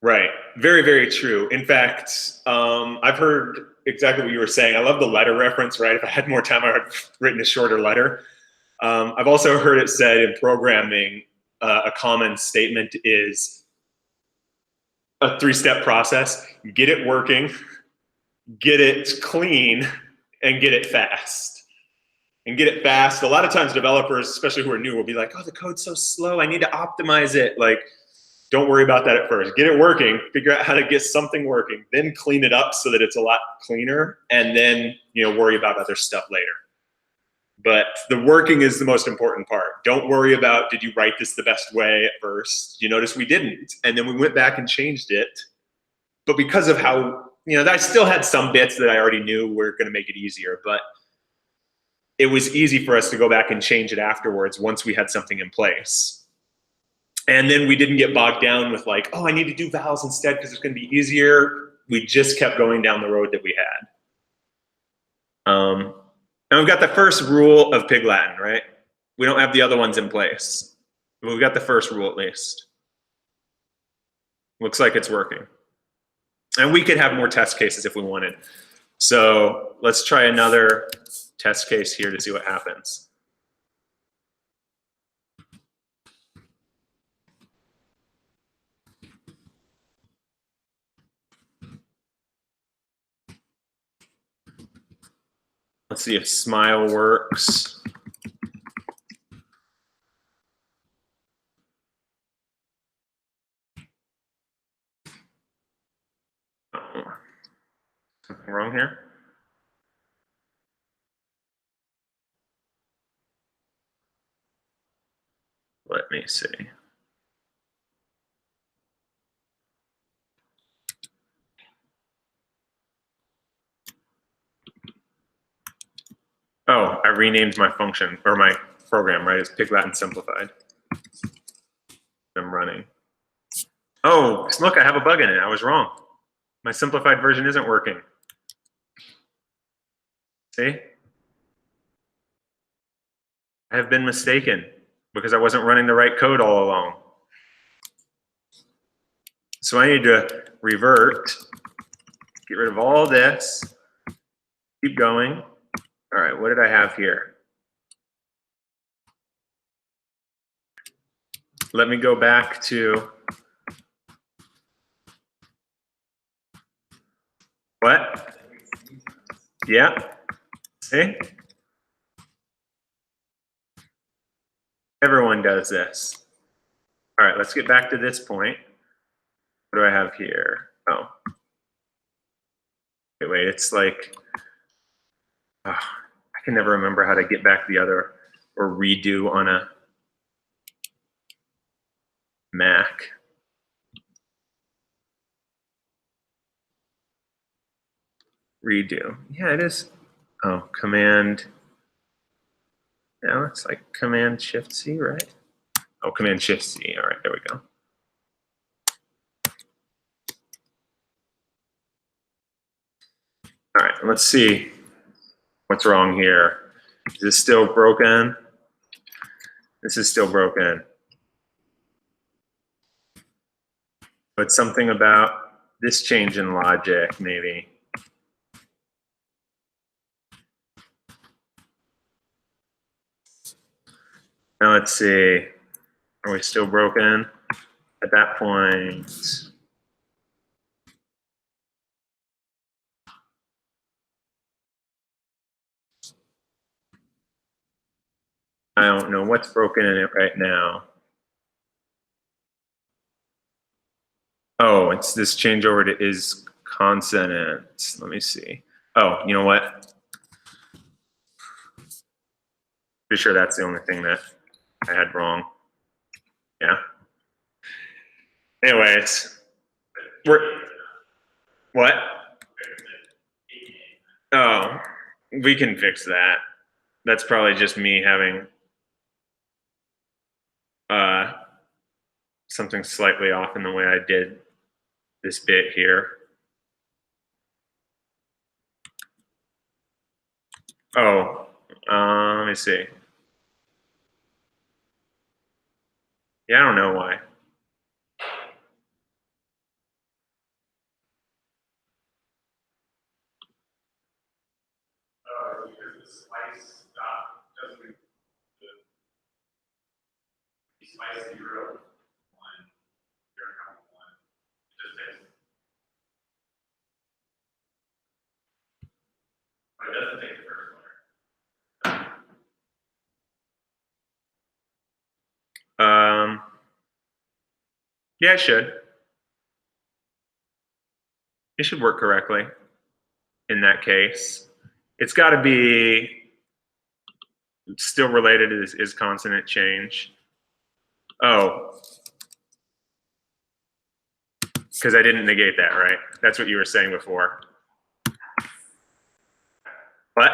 Right, very, very true. In fact, I've heard exactly what you were saying. I love the letter reference, right? If I had more time, I would have written a shorter letter. I've also heard it said in programming, a common statement is a 3-step process. Get it working, get it clean, and get it fast. And get it fast. A lot of times developers, especially who are new, will be like, oh, the code's so slow, I need to optimize it. Like, don't worry about that at first. Get it working, figure out how to get something working, then clean it up so that it's a lot cleaner, and then worry about other stuff later. But the working is the most important part. Don't worry about, did you write this the best way at first? You notice we didn't, and then we went back and changed it. But because of how, I still had some bits that I already knew were gonna make it easier, but it was easy for us to go back and change it afterwards once we had something in place. And then we didn't get bogged down with like, oh, I need to do vowels instead because it's going to be easier. We just kept going down the road that we had. And we've got the first rule of Pig Latin, right? We don't have the other ones in place. But we've got the first rule at least. Looks like it's working. And we could have more test cases if we wanted. So let's try another test case here to see what happens. Let's see if smile works. Something wrong here? Let me see. Oh, I renamed my function, or my program, right? It's Pig Latin Simplified. I'm running. Oh, look, I have a bug in it. I was wrong. My simplified version isn't working. See? I have been mistaken because I wasn't running the right code all along. So I need to revert, get rid of all this, keep going. All right, what did I have here? Let me go back to what? Yeah, see? Everyone does this. All right, let's get back to this point. What do I have here? Oh. Wait, it's like, I can never remember how to get back the other or redo on a Mac. Redo. Yeah, it is. Oh, Command. No, it's like Command Shift C, right? Oh, Command Shift C. All right, there we go. All right, let's see what's wrong here. Is this still broken? This is still broken. But something about this change in logic, maybe. Now let's see. Are we still broken? At that point, I don't know what's broken in it right now. Oh, it's this change over to is consonant. Let me see. Oh, you know what? Pretty sure that's the only thing that I had wrong. Yeah. Anyways, what? Oh, we can fix that. That's probably just me having something slightly off in the way I did this bit here. Oh, let me see. Yeah, I don't know why. Because the slice dot doesn't, the slice 0, 1, 0, 1, it just takes. But it doesn't take the first letter. Yeah, it should. It should work correctly in that case. It's got to be still related to this is consonant change. Oh, because I didn't negate that, right? That's what you were saying before. What?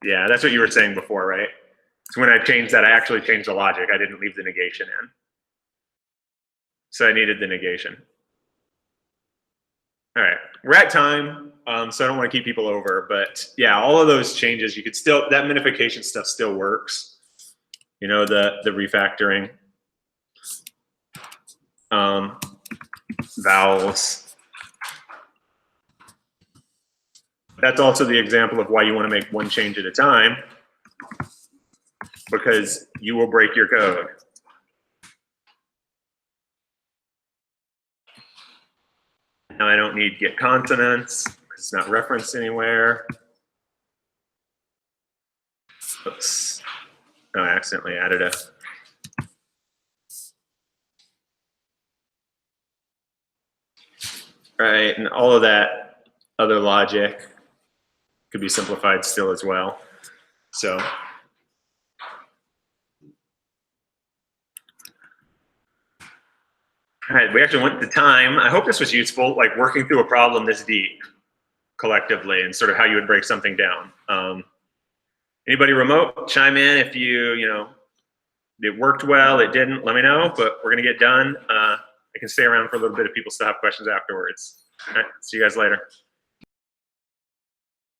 Yeah, that's what you were saying before, right? So when I changed that, I actually changed the logic. I didn't leave the negation in. So I needed the negation. All right, we're at time, so I don't want to keep people over, but yeah, all of those changes, you could still, that minification stuff still works. You know, the refactoring, vowels. That's also the example of why you want to make one change at a time, because you will break your code. Now I don't need get consonants, because it's not referenced anywhere. Oops. No, I accidentally added a. Right, and all of that other logic could be simplified still as well. So. All right, we actually went to time. I hope this was useful, like working through a problem this deep collectively and sort of how you would break something down. Anybody remote, chime in if you know, it worked well, it didn't, let me know, but we're gonna get done. I can stay around for a little bit if people still have questions afterwards. All right, see you guys later.